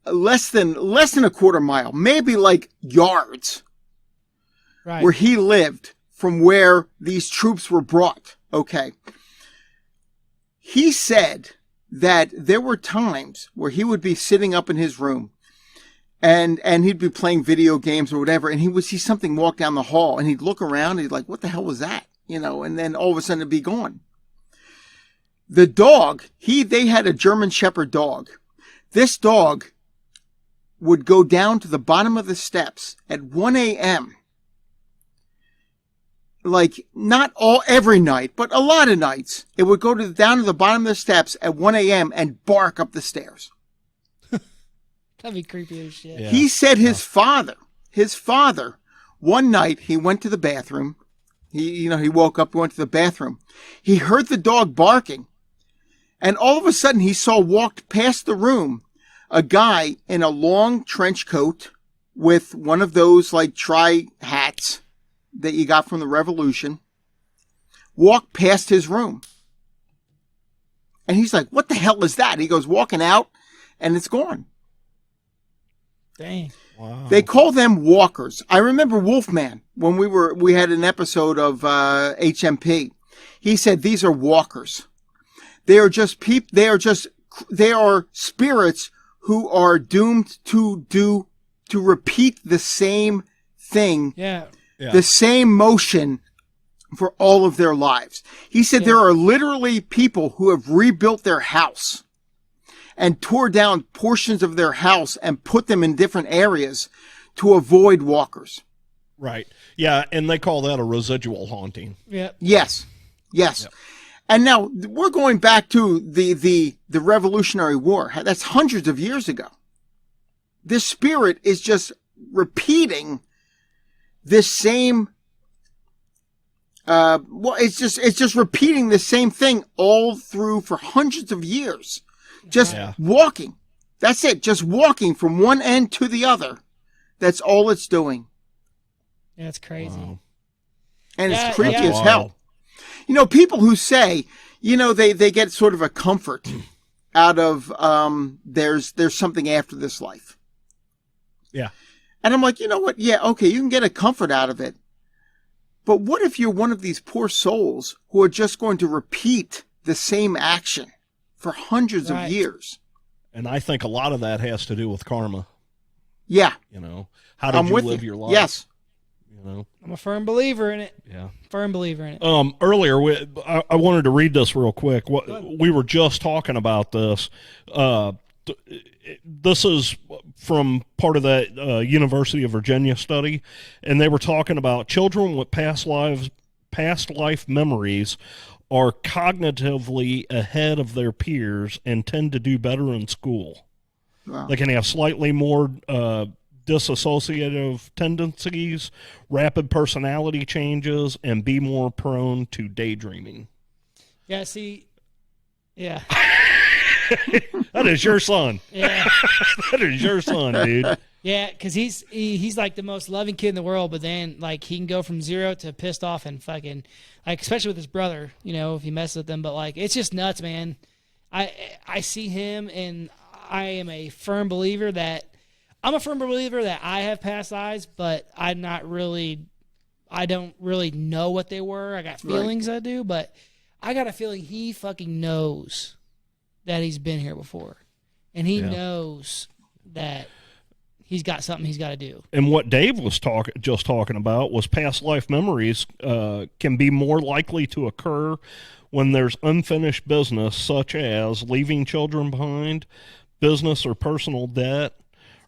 less than a quarter mile, maybe like yards. Right. where he lived from where these troops were brought. Okay. He said that there were times where he would be sitting up in his room and he'd be playing video games or whatever, and he would see something walk down the hall, and he'd look around, and he'd like, what the hell was that? You know, and then all of a sudden it'd be gone. The dog, they had a German Shepherd dog. This dog would go down to the bottom of the steps at 1 a.m. Like, not every night, but a lot of nights. It would go down to the bottom of the steps at 1 a.m. and bark up the stairs. That'd be creepy as shit. Yeah. He said his father, one night he went to the bathroom. He woke up, went to the bathroom. He heard the dog barking. And all of a sudden he saw walked past the room a guy in a long trench coat with one of those like hats that you got from the Revolution, walked past his room. And he's like, what the hell is that? He goes walking out and it's gone. Dang. Wow. They call them walkers. I remember Wolfman when we had an episode of HMP. He said these are walkers. They are just they are spirits who are doomed to repeat the same thing. Yeah. The same motion for all of their lives. He said there are literally people who have rebuilt their house and tore down portions of their house and put them in different areas to avoid walkers. Right. Yeah, and they call that a residual haunting. Yeah. Yes. Yes. Yep. And now we're going back to the Revolutionary War. That's hundreds of years ago. This spirit is just repeating this same it's just repeating the same thing all through for hundreds of years. Just walking. That's it. Just walking from one end to the other. That's all it's doing. Yeah, it's crazy. Wow. And it's creepy as hell. You know, people who say, you know, they get sort of a comfort out of there's something after this life. Yeah. And I'm like, you know what? Yeah, okay, you can get a comfort out of it. But what if you're one of these poor souls who are just going to repeat the same action for hundreds of years? And I think a lot of that has to do with karma. Yeah. You know, how did you live your life? Yes. You know, I'm a firm believer in it. Yeah. Firm believer in it. Earlier, I wanted to read this real quick. We were just talking about this. This is from part of that University of Virginia study, and they were talking about children with past life memories are cognitively ahead of their peers and tend to do better in school. Wow. They can have slightly more disassociative tendencies, rapid personality changes, and be more prone to daydreaming. Yeah, see, yeah. That is your son. Yeah. That is your son, dude. Yeah, because he's like the most loving kid in the world, but then like he can go from 0 to pissed off and fucking like, especially with his brother, you know, if he messes with them. But like, it's just nuts, man. I see him, and I am a firm believer that I have past lives, but I don't really know what they were. I got feelings I do, but I got a feeling he fucking knows that he's been here before, and he knows that he's got something he's got to do. And what Dave was just talking about was past life memories can be more likely to occur when there's unfinished business, such as leaving children behind, business or personal debt,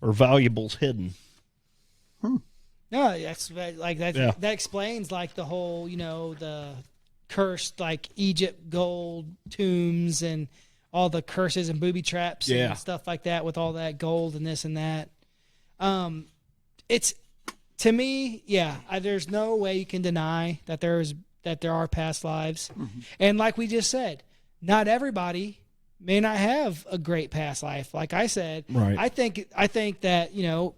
or valuables hidden. No, that's like that. Yeah. That explains like the whole, you know, the cursed like Egypt gold tombs and all the curses and booby traps and stuff like that with all that gold and this and that. It's to me, there's no way you can deny that there are past lives. Mm-hmm. And like we just said, not everybody may not have a great past life. Like I said, I think that, you know,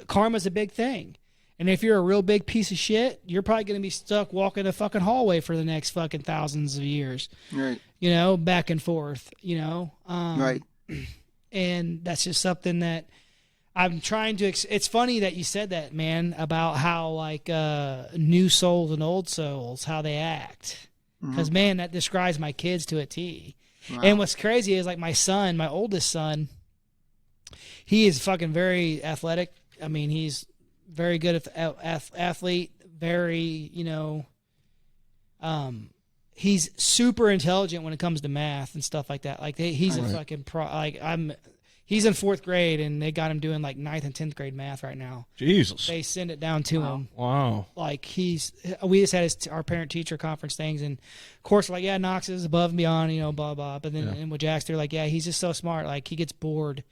karma's a big thing. And if you're a real big piece of shit, you're probably going to be stuck walking a fucking hallway for the next fucking thousands of years. Right. You know, back and forth, you know. Right. And that's just something that I'm trying to. It's funny that you said that, man, about how like new souls and old souls, how they act. Because man, that describes my kids to a T. Wow. And what's crazy is like my son, my oldest son, he is fucking very athletic. I mean, he's very good athlete. Very, you know, he's super intelligent when it comes to math and stuff like that. Like he's a fucking pro. Like he's in 4th grade and they got him doing like 9th and 10th grade math right now. Jesus. They send it down to him. Wow. Like we just had our parent teacher conference things, and of course like, yeah, Knox is above and beyond, you know, blah, blah. But then and with Jax, they're like, yeah, he's just so smart. Like he gets bored.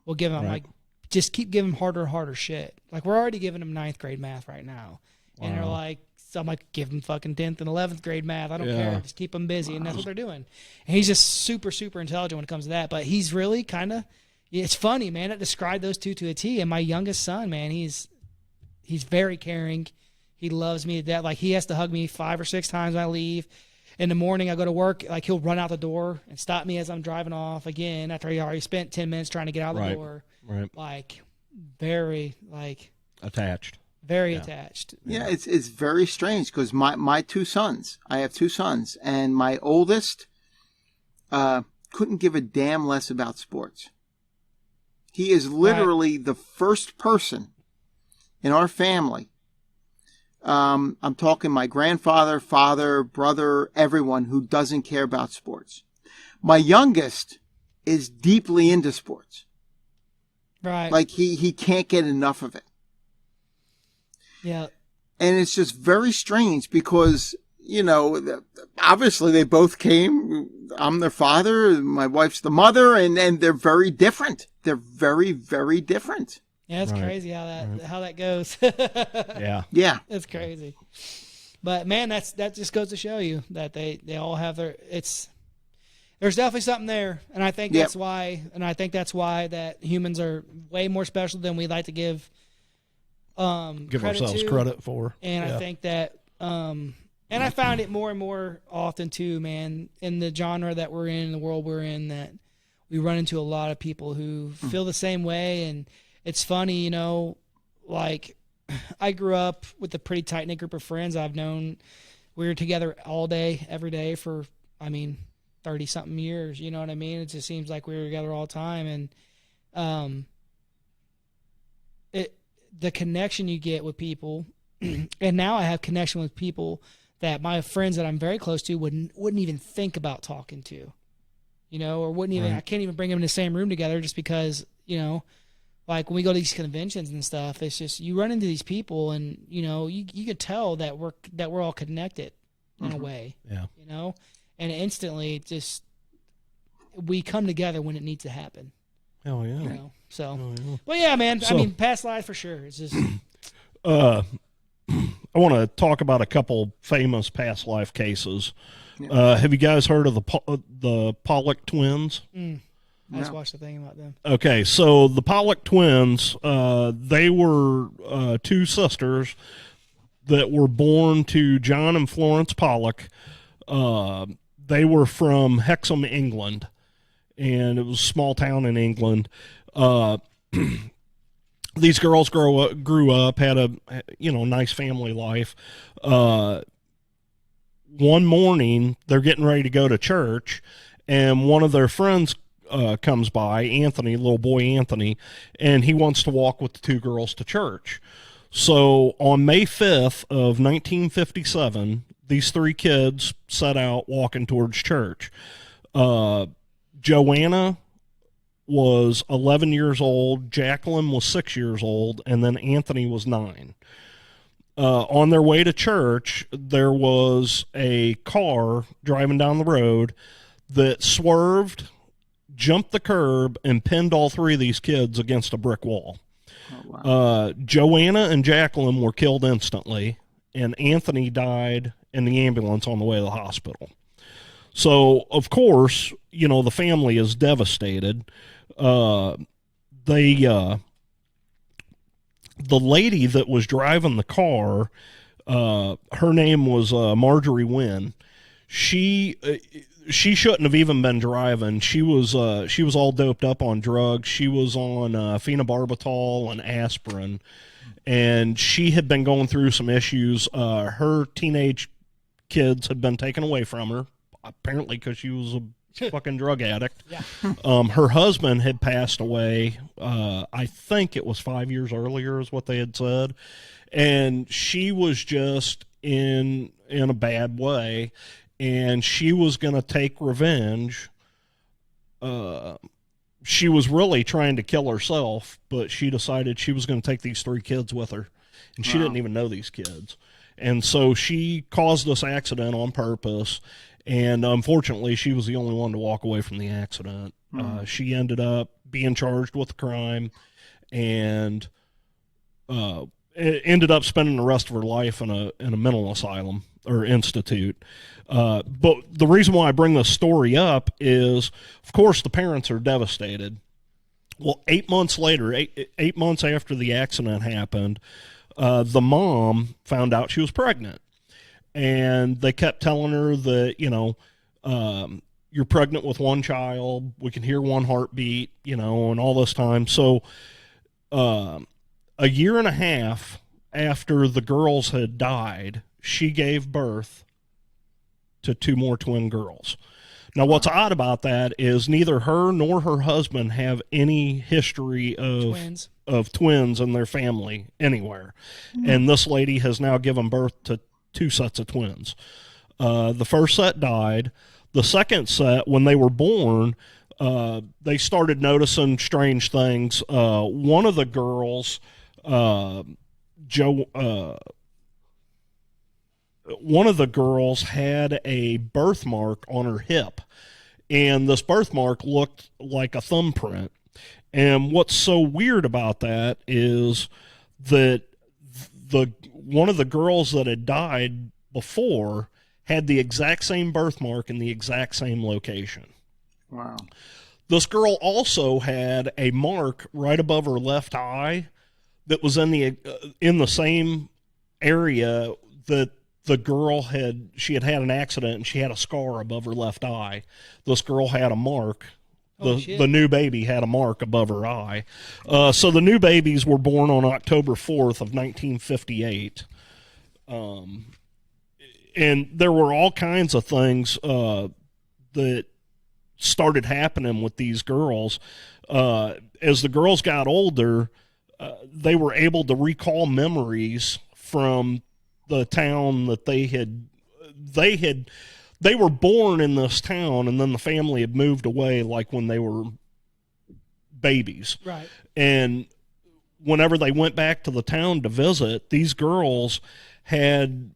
We'll give him like, just keep giving him harder and harder shit. Like we're already giving him 9th grade math right now. Wow. And they're like, so I'm like, give him fucking 10th and 11th grade math. I don't care. Just keep him busy. And that's what they're doing. And he's just super, super intelligent when it comes to that. But he's really kind of, it's funny, man. It described those two to a T. And my youngest son, man, he's very caring. He loves me to death. Like he has to hug me 5 or 6 times when I leave. In the morning, I go to work. Like he'll run out the door and stop me as I'm driving off again after he already spent 10 minutes trying to get out of the door. Right. Like very like attached. Very attached. Yeah, it's very strange because my 2 sons, I have 2 sons, and my oldest couldn't give a damn less about sports. He is literally the first person in our family. I'm talking my grandfather, father, brother, everyone who doesn't care about sports. My youngest is deeply into sports. Right. Like he can't get enough of it. Yeah. And it's just very strange because, you know, obviously they both came. I'm their father. My wife's the mother. And they're very different. They're very, very different. Yeah, it's crazy how that goes. Yeah. It's crazy. But, man, that just goes to show you that they all have there's definitely something there. And I think that's why that humans are way more special than we like to give ourselves credit for. And I think that and I found it more and more often too, man, in the genre that we're in the world we're in, that we run into a lot of people who feel the same way. And it's funny, you know, like I grew up with a pretty tight-knit group of friends I've known. We were together all day, every day for 30-something years, you know what I mean? It just seems like we were together all the time. And the connection you get with people, and now I have connection with people that my friends that I'm very close to wouldn't even think about talking to, you know, or wouldn't even, I can't even bring them in the same room together just because, you know, like when we go to these conventions and stuff, it's just, you run into these people and, you know, you could tell that we're all connected in a way, you know, and instantly just, we come together when it needs to happen. Hell yeah. You know? So, well, yeah, man. So, I mean, past life for sure. It's just. I want to talk about a couple famous past life cases. Yeah. Have you guys heard of the Pollock twins? I just watched the thing about them. Okay, so the Pollock twins, they were 2 sisters that were born to John and Florence Pollock. They were from Hexham, England, and it was a small town in England. These girls grew up, had a nice family life. One morning, they're getting ready to go to church, and one of their friends comes by, Anthony, little boy Anthony, and he wants to walk with the 2 girls to church. So on May 5th of 1957, these 3 kids set out walking towards church. Joanna was 11 years old, Jacqueline was 6 years old, and then Anthony was 9. On their way to church, there was a car driving down the road that swerved, jumped the curb, and pinned all 3 of these kids against a brick wall. Oh, wow. Joanna and Jacqueline were killed instantly, and Anthony died in the ambulance on the way to the hospital. So, of course, you know, the family is devastated. The lady that was driving the car, her name was Marjorie Wynn. she shouldn't have even been driving. She was all doped up on drugs. She was on phenobarbital and aspirin, and she had been going through some issues. Her teenage kids had been taken away from her, apparently because she was a fucking drug addict. Yeah. Her husband had passed away. I think it was 5 years earlier, is what they had said, and she was just in a bad way. And she was going to take revenge. She was really trying to kill herself, but she decided she was going to take these 3 kids with her. And she didn't even know these kids. And so she caused this accident on purpose. And unfortunately, she was the only one to walk away from the accident. She ended up being charged with the crime and ended up spending the rest of her life in a mental asylum or institute. But the reason why I bring this story up is, of course, the parents are devastated. Well, 8 months later, eight months after the accident happened, the mom found out she was pregnant. And they kept telling her that, you're pregnant with one child. We can hear one heartbeat, and all this time. So a year and a half after the girls had died, she gave birth to 2 more twin girls. Now, what's odd about that is neither her nor her husband have any history of twins in their family anywhere. And this lady has now given birth to 2 sets of twins. The first set died. The second set, when they were born, they started noticing strange things. One of the girls, one of the girls had a birthmark on her hip, and this birthmark looked like a thumbprint. And what's so weird about that is that one of the girls that had died before had the exact same birthmark in the exact same location. Wow. This girl also had a mark right above her left eye that was in the same area that the girl had an accident, and she had a scar above her left eye. This girl had a mark. The new baby had a mark above her eye. So the new babies were born on October 4th of 1958. And there were all kinds of things that started happening with these girls. As the girls got older, they were able to recall memories from the town that they were born in this town, and then the family had moved away, like when they were babies. Right. And whenever they went back to the town to visit, these girls had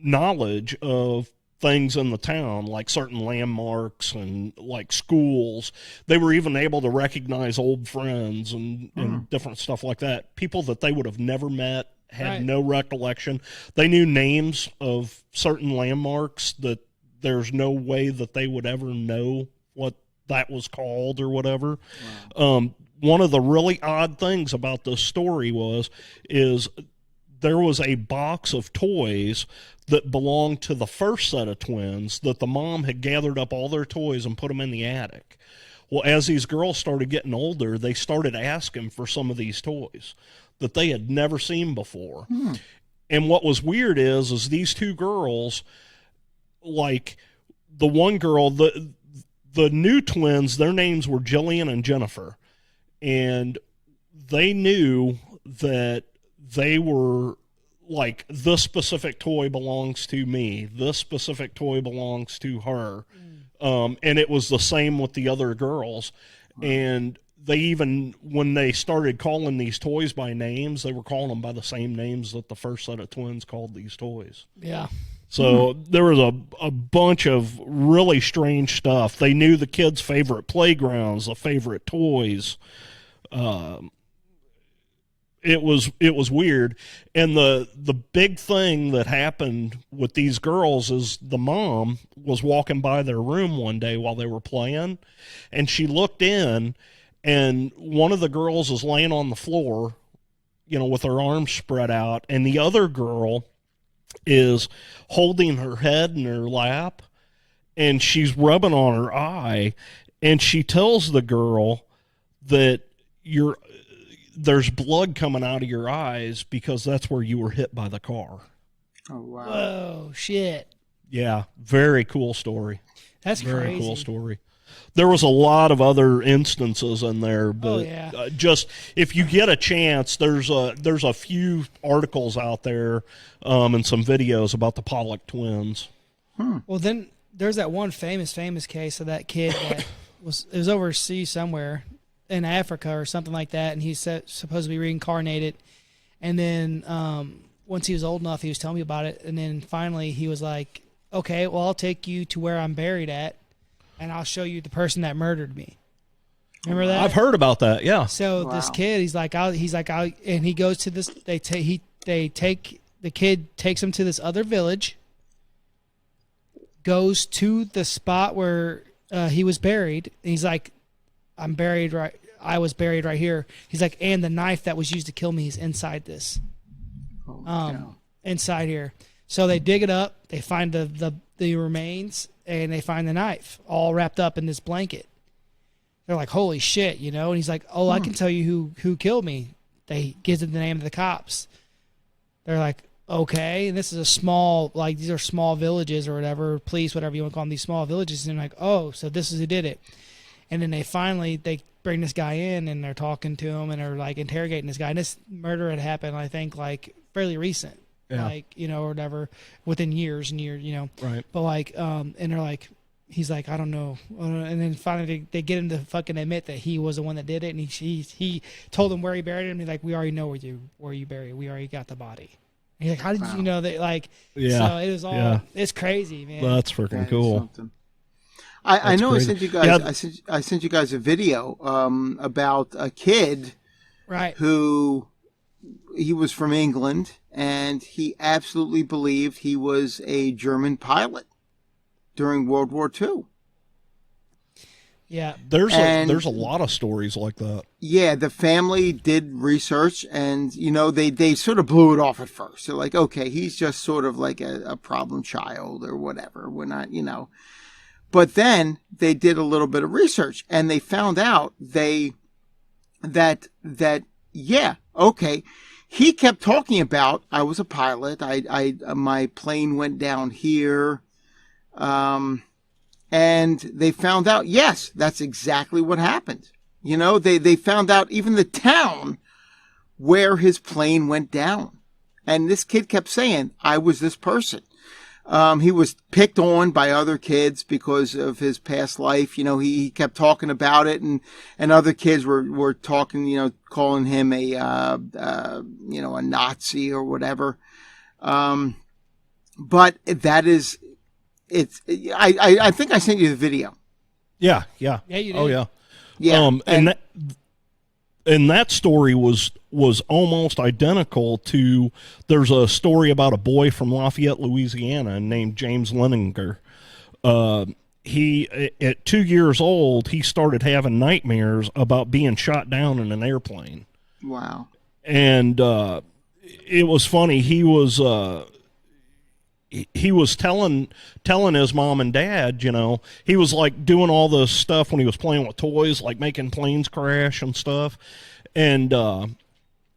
knowledge of things in the town, like certain landmarks and like schools. They were even able to recognize old friends and different stuff like that. People that they would have never met, had no recollection. They knew names of certain landmarks that there's no way that they would ever know what that was called or whatever. Wow. One of the really odd things about this story is there was a box of toys that belonged to the first set of twins that the mom had gathered up all their toys and put them in the attic. Well, as these girls started getting older, they started asking for some of these toys that they had never seen before. And what was weird is these 2 girls, like the one girl, the new twins, their names were Jillian and Jennifer. And they knew that they were like, this specific toy belongs to me. This specific toy belongs to her. And it was the same with the other girls. And they even, when they started calling these toys by names, they were calling them by the same names that the first set of twins called these toys. Yeah. So there was a bunch of really strange stuff. They knew the kids' favorite playgrounds, the favorite toys. It was weird. And the big thing that happened with these girls is the mom was walking by their room one day while they were playing, and she looked in, and one of the girls is laying on the floor, with her arms spread out, and the other girl is holding her head in her lap, and she's rubbing on her eye, and she tells the girl that there's blood coming out of your eyes because that's where you were hit by the car. Oh, wow. Whoa, shit. Yeah, very cool story. That's very crazy. Cool story. There was a lot of other instances in there, but just if you get a chance, there's a few articles out there and some videos about the Pollock twins. Well, then there's that one famous case of that kid that was overseas somewhere in Africa or something like that, and he's supposed to be reincarnated. And then once he was old enough, he was telling me about it, and then finally he was like, "Okay, well, I'll take you to where I'm buried at, and I'll show you the person that murdered me." Remember that? I've heard about that. Yeah. So this kid, and he goes to this. The kid takes him to this other village. Goes to the spot where he was buried, and he's like, I was buried right here. He's like, and the knife that was used to kill me is inside this. Inside here. So they dig it up, they find the remains, and they find the knife all wrapped up in this blanket. They're like, holy shit, you know? And he's like, oh, I can tell you who killed me. They gives them the name of the cops. They're like, okay, and this is these are small villages or whatever, police, whatever you want to call them, these small villages. And they're like, oh, so this is who did it. And then they bring this guy in, and they're talking to him, and they're like interrogating this guy. And this murder had happened, I think, like fairly recent, like, you know, or whatever, within years and years, you know. Right. But like, and they're like, he's like, I don't know. And then finally they get him to fucking admit that he was the one that did it. And he told them where he buried him. He's like, we already know where you buried. We already got the body. And he's like, how did you know that? Like, so it was all, it's crazy, man. That's freaking cool. I know crazy. I sent you guys. Yeah. I sent you guys a video about a kid, right? Who he was from England, and he absolutely believed he was a German pilot during World War II. Yeah, there's a lot of stories like that. Yeah, the family did research, and you know they sort of blew it off at first. They're like, okay, he's just sort of like a problem child or whatever. We're not, you know. But then they did a little bit of research, and they found out that he kept talking about, I was a pilot. My plane went down here, and they found out, yes, that's exactly what happened. You know, they found out even the town where his plane went down, and this kid kept saying, I was this person. He was picked on by other kids because of his past life. You know, he kept talking about it, and other kids were talking, you know, calling him a Nazi or whatever. But I think I sent you the video. Yeah. Yeah, you did. Oh, yeah. Yeah. And that story was almost identical to, there's a story about a boy from Lafayette, Louisiana named James Leninger. He, at 2 years old, he started having nightmares about being shot down in an airplane. Wow. And it was funny. He was telling his mom and dad, you know, he was like doing all this stuff when he was playing with toys, like making planes crash and stuff. And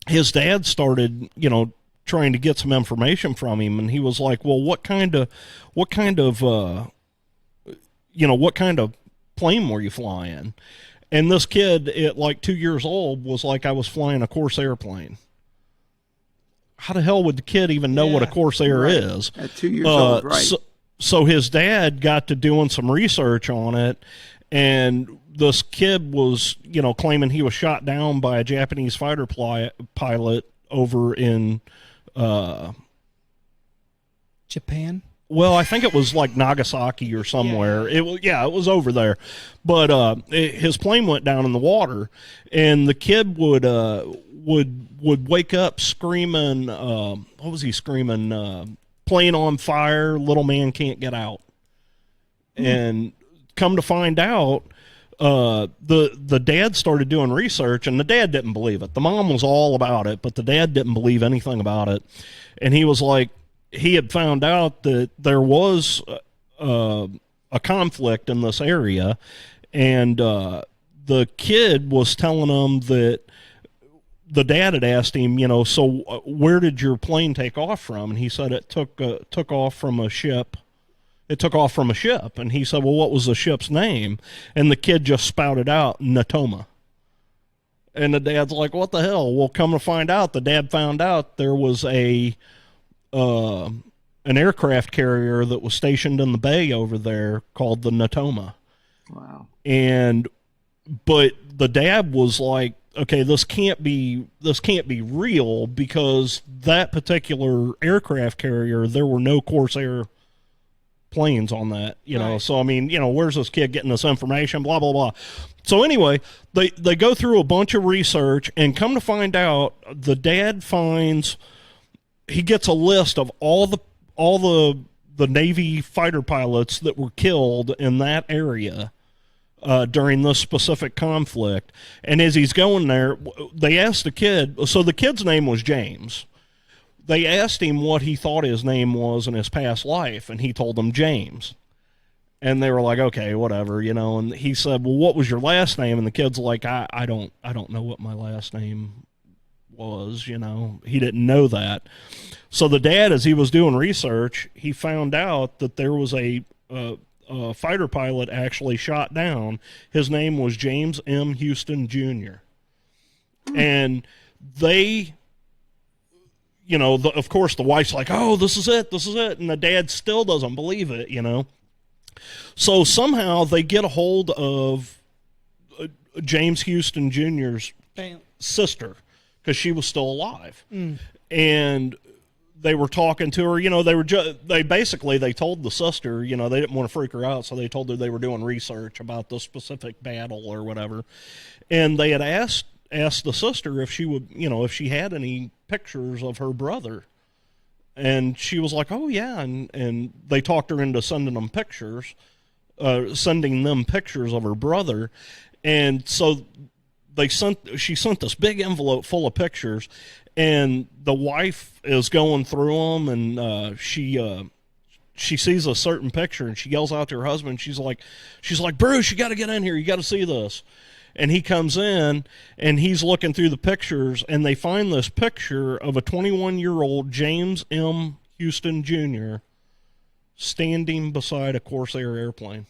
his dad started, you know, trying to get some information from him. And he was like, well, what kind of plane were you flying? And this kid at like 2 years old was like, I was flying a Corsair plane. How the hell would the kid even know what a Corsair is? At 2 years old, right. So his dad got to doing some research on it, and this kid was, you know, claiming he was shot down by a Japanese fighter pilot over in Japan. Well, I think it was like Nagasaki or somewhere. Yeah. It was over there. But his plane went down in the water, and the kid would wake up screaming. What was he screaming? Plane on fire! Little man can't get out. And come to find out, the dad started doing research, and the dad didn't believe it. The mom was all about it, but the dad didn't believe anything about it. And he was like, he had found out that there was a conflict in this area, and the kid was telling him that the dad had asked him, so where did your plane take off from? And he said it took off from a ship. It took off from a ship. And he said, well, what was the ship's name? And the kid just spouted out Natoma. And the dad's like, what the hell? Well, come to find out, the dad found out there was an aircraft carrier that was stationed in the bay over there called the Natoma. Wow. But the dad was like, okay, this can't be real, because that particular aircraft carrier, there were no Corsair planes on that, Right. So I mean, where's this kid getting this information, blah blah blah. So anyway, they go through a bunch of research, and come to find out, the dad he gets a list of all the Navy fighter pilots that were killed in that area during this specific conflict. And as he's going there, they asked the kid, so the kid's name was James. They asked him what he thought his name was in his past life, and he told them James. And they were like, okay, whatever, and he said, well, what was your last name? And the kid's like, I don't know what my last name was, he didn't know that. So the dad, as he was doing research, he found out that there was a fighter pilot actually shot down. His name was James M. Houston Jr. And they, of course, the wife's like, oh, this is it. And the dad still doesn't believe it, So somehow they get a hold of James Houston Jr.'s sister, because she was still alive. And they were talking to her, they told the sister, they didn't want to freak her out, so they told her they were doing research about the specific battle or whatever. And they had asked the sister if she would, if she had any pictures of her brother. And she was like, oh yeah. And they talked her into sending them pictures of her brother. And so she sent this big envelope full of pictures, and the wife is going through them, and she sees a certain picture, and she yells out to her husband. She's like, Bruce, you got to get in here. You got to see this. And he comes in, and he's looking through the pictures, and they find this picture of a 21-year-old James M. Houston Jr. standing beside a Corsair airplane.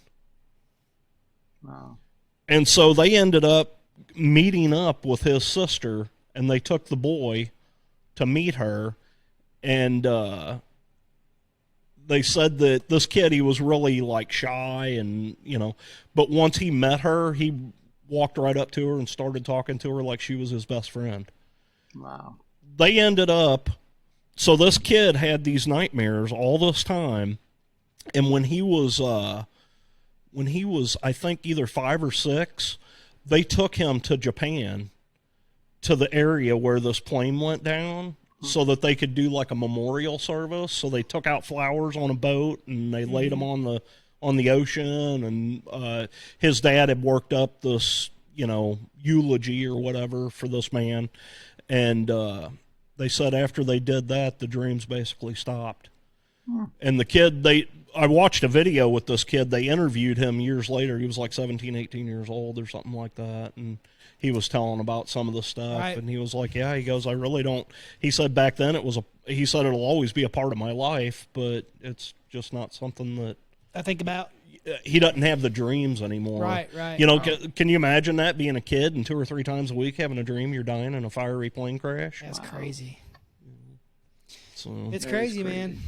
Wow. And so they ended up meeting up with his sister, and they took the boy to meet her. And they said that this kid, he was really like shy, and but once he met her, he walked right up to her and started talking to her like she was his best friend. Wow. They ended up, so this kid had these nightmares all this time, and when he was I think either 5 or 6, they took him to Japan, to the area where this plane went down, so that they could do like a memorial service. So they took out flowers on a boat, and they laid them on the ocean, and his dad had worked up this, eulogy or whatever for this man. And they said after they did that, the dreams basically stopped. And the kid, I watched a video with this kid. They interviewed him years later. He was like 17, 18 years old or something like that. And he was telling about some of the stuff. Right. And he was like, yeah, he goes, I really don't. He said back then he said it'll always be a part of my life, but it's just not something that I think about. He doesn't have the dreams anymore. Right. Can you imagine that, being a kid and 2 or 3 times a week having a dream you're dying in a fiery plane crash? That's crazy. So it's crazy, man.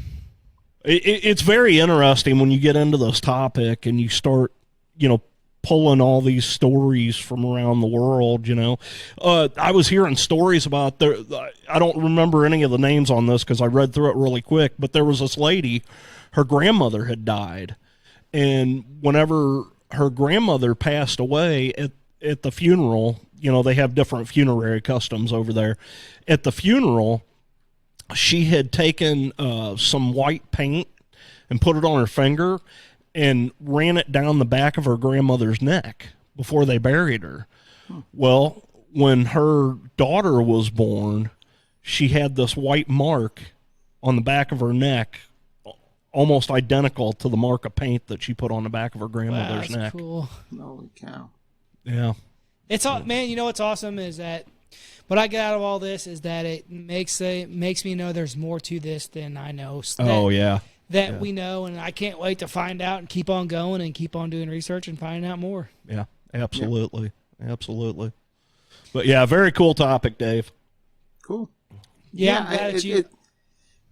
It's very interesting when you get into this topic and you start, pulling all these stories from around the world, I was hearing stories about I don't remember any of the names on this because I read through it really quick, but there was this lady, her grandmother had died. And whenever her grandmother passed away at the funeral, they have different funerary customs over there. At the funeral, she had taken some white paint and put it on her finger and ran it down the back of her grandmother's neck before they buried her. Well, when her daughter was born, she had this white mark on the back of her neck almost identical to the mark of paint that she put on the back of her grandmother's Wow, that's neck. cool. Holy cow. Yeah. It's all, man. You know what's awesome is that what I get out of all this is that it makes me know there's more to this than I know. That we know, and I can't wait to find out and keep on going and keep on doing research and finding out more. Yeah, absolutely. Absolutely. But yeah, very cool topic, Dave. Cool. Yeah, I'm glad that you...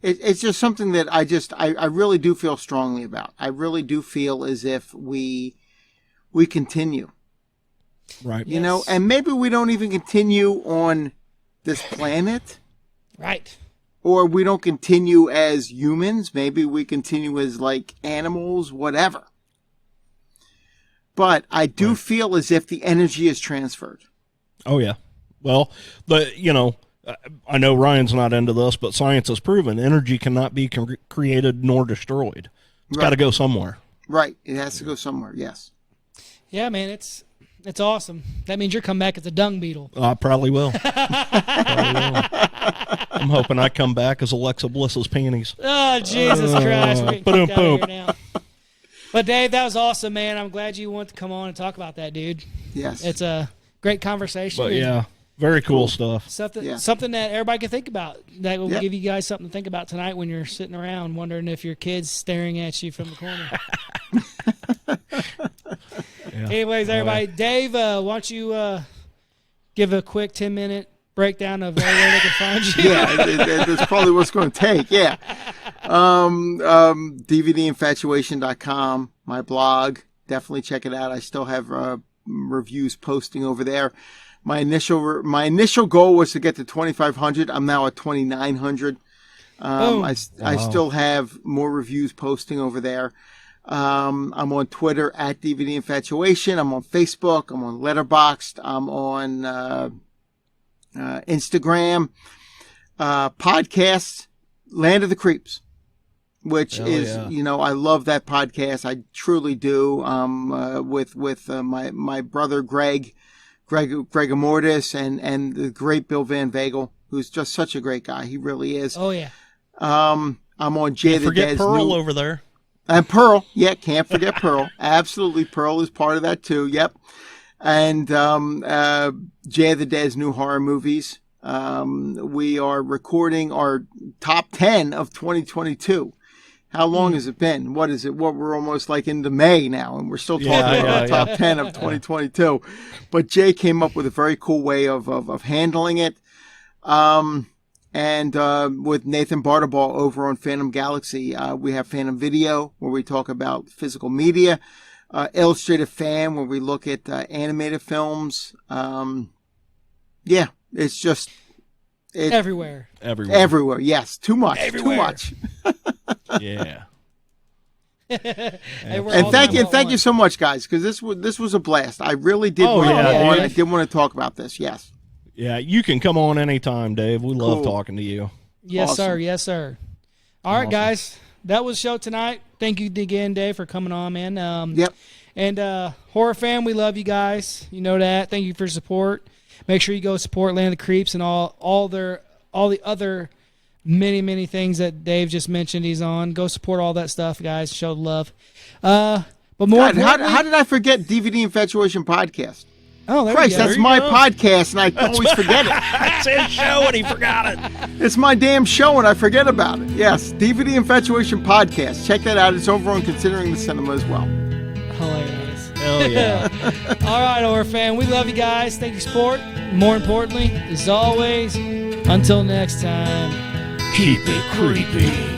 It's just something that I really do feel strongly about. I really do feel as if we continue. Right. You know, and maybe we don't even continue on this planet. Right. Or we don't continue as humans. Maybe we continue as like animals, whatever. But I do feel as if the energy is transferred. Oh, yeah. Well, I know Ryan's not into this, but science has proven energy cannot be created nor destroyed. It's got to go somewhere. Right. It has to go somewhere, yes. Yeah, man, it's awesome. That means you're coming back as a dung beetle. I probably will. I'm hoping I come back as Alexa Bliss's panties. Oh, Jesus Christ. We're getting boom, kicked out of boom. here now. But, Dave, that was awesome, man. I'm glad you wanted to come on and talk about that, dude. Yes. It's a great conversation. But, yeah, very cool stuff. Something that everybody can think about. That will give you guys something to think about tonight when you're sitting around wondering if your kid's staring at you from the corner. Anyways, everybody, Dave, why don't you give a quick 10-minute breakdown of where they can find you? Yeah, that's probably what's going to take. Yeah. DVDinfatuation.com, my blog. Definitely check it out. I still have reviews posting over there. My initial goal was to get to 2,500. I'm now at 2,900. I still have more reviews posting over there. I'm on Twitter at DVD Infatuation. I'm on Facebook. I'm on Letterboxd. I'm on Instagram. Podcasts, Land of the Creeps, which I love that podcast. I truly do. With my brother Greg Amortis and the great Bill Van Vagel, who's just such a great guy. He really is. Oh yeah. I'm on Jay the Dad's Pearl over there. And Pearl, can't forget Pearl. Absolutely, Pearl is part of that too. Yep. And Jay the Dad's new horror movies. We are recording our top 10 of 2022. How long has it been? What is it? We're almost like into May now, and we're still talking about the top 10 of 2022. But Jay came up with a very cool way of handling it. And with Nathan Bartabal over on Phantom Galaxy, we have Phantom Video, where we talk about physical media. Illustrated Fan, where we look at animated films. It's just... Everywhere. Yes, too much. Everywhere. Too much. Yeah. And thank you so much, guys, because this was a blast. I really did want to come on. I did want to talk about this. Yes. Yeah, you can come on anytime, Dave. We love talking to you. Yes, Awesome. sir. Yes, sir. All right, guys. That was the show tonight. Thank you again, Dave, for coming on, man. Yep. And Horror Fan, we love you guys. You know that. Thank you for your support. Make sure you go support Land of the Creeps and all the other many things that Dave just mentioned he's on. Go support all that stuff, guys. Show the love. But more God, how did I forget DVD Infatuation Podcast? Oh, there Christ, you go. that's my podcast, and I always forget it. That's his show, and he forgot it. It's my damn show, and I forget about it. Yes, DVD Infatuation Podcast. Check that out. It's over on Considering the Cinema as well. Hilarious. Hell yeah. All right, Horror Fan. We love you guys. Thank you for support. More importantly, as always, until next time, Keep it creepy.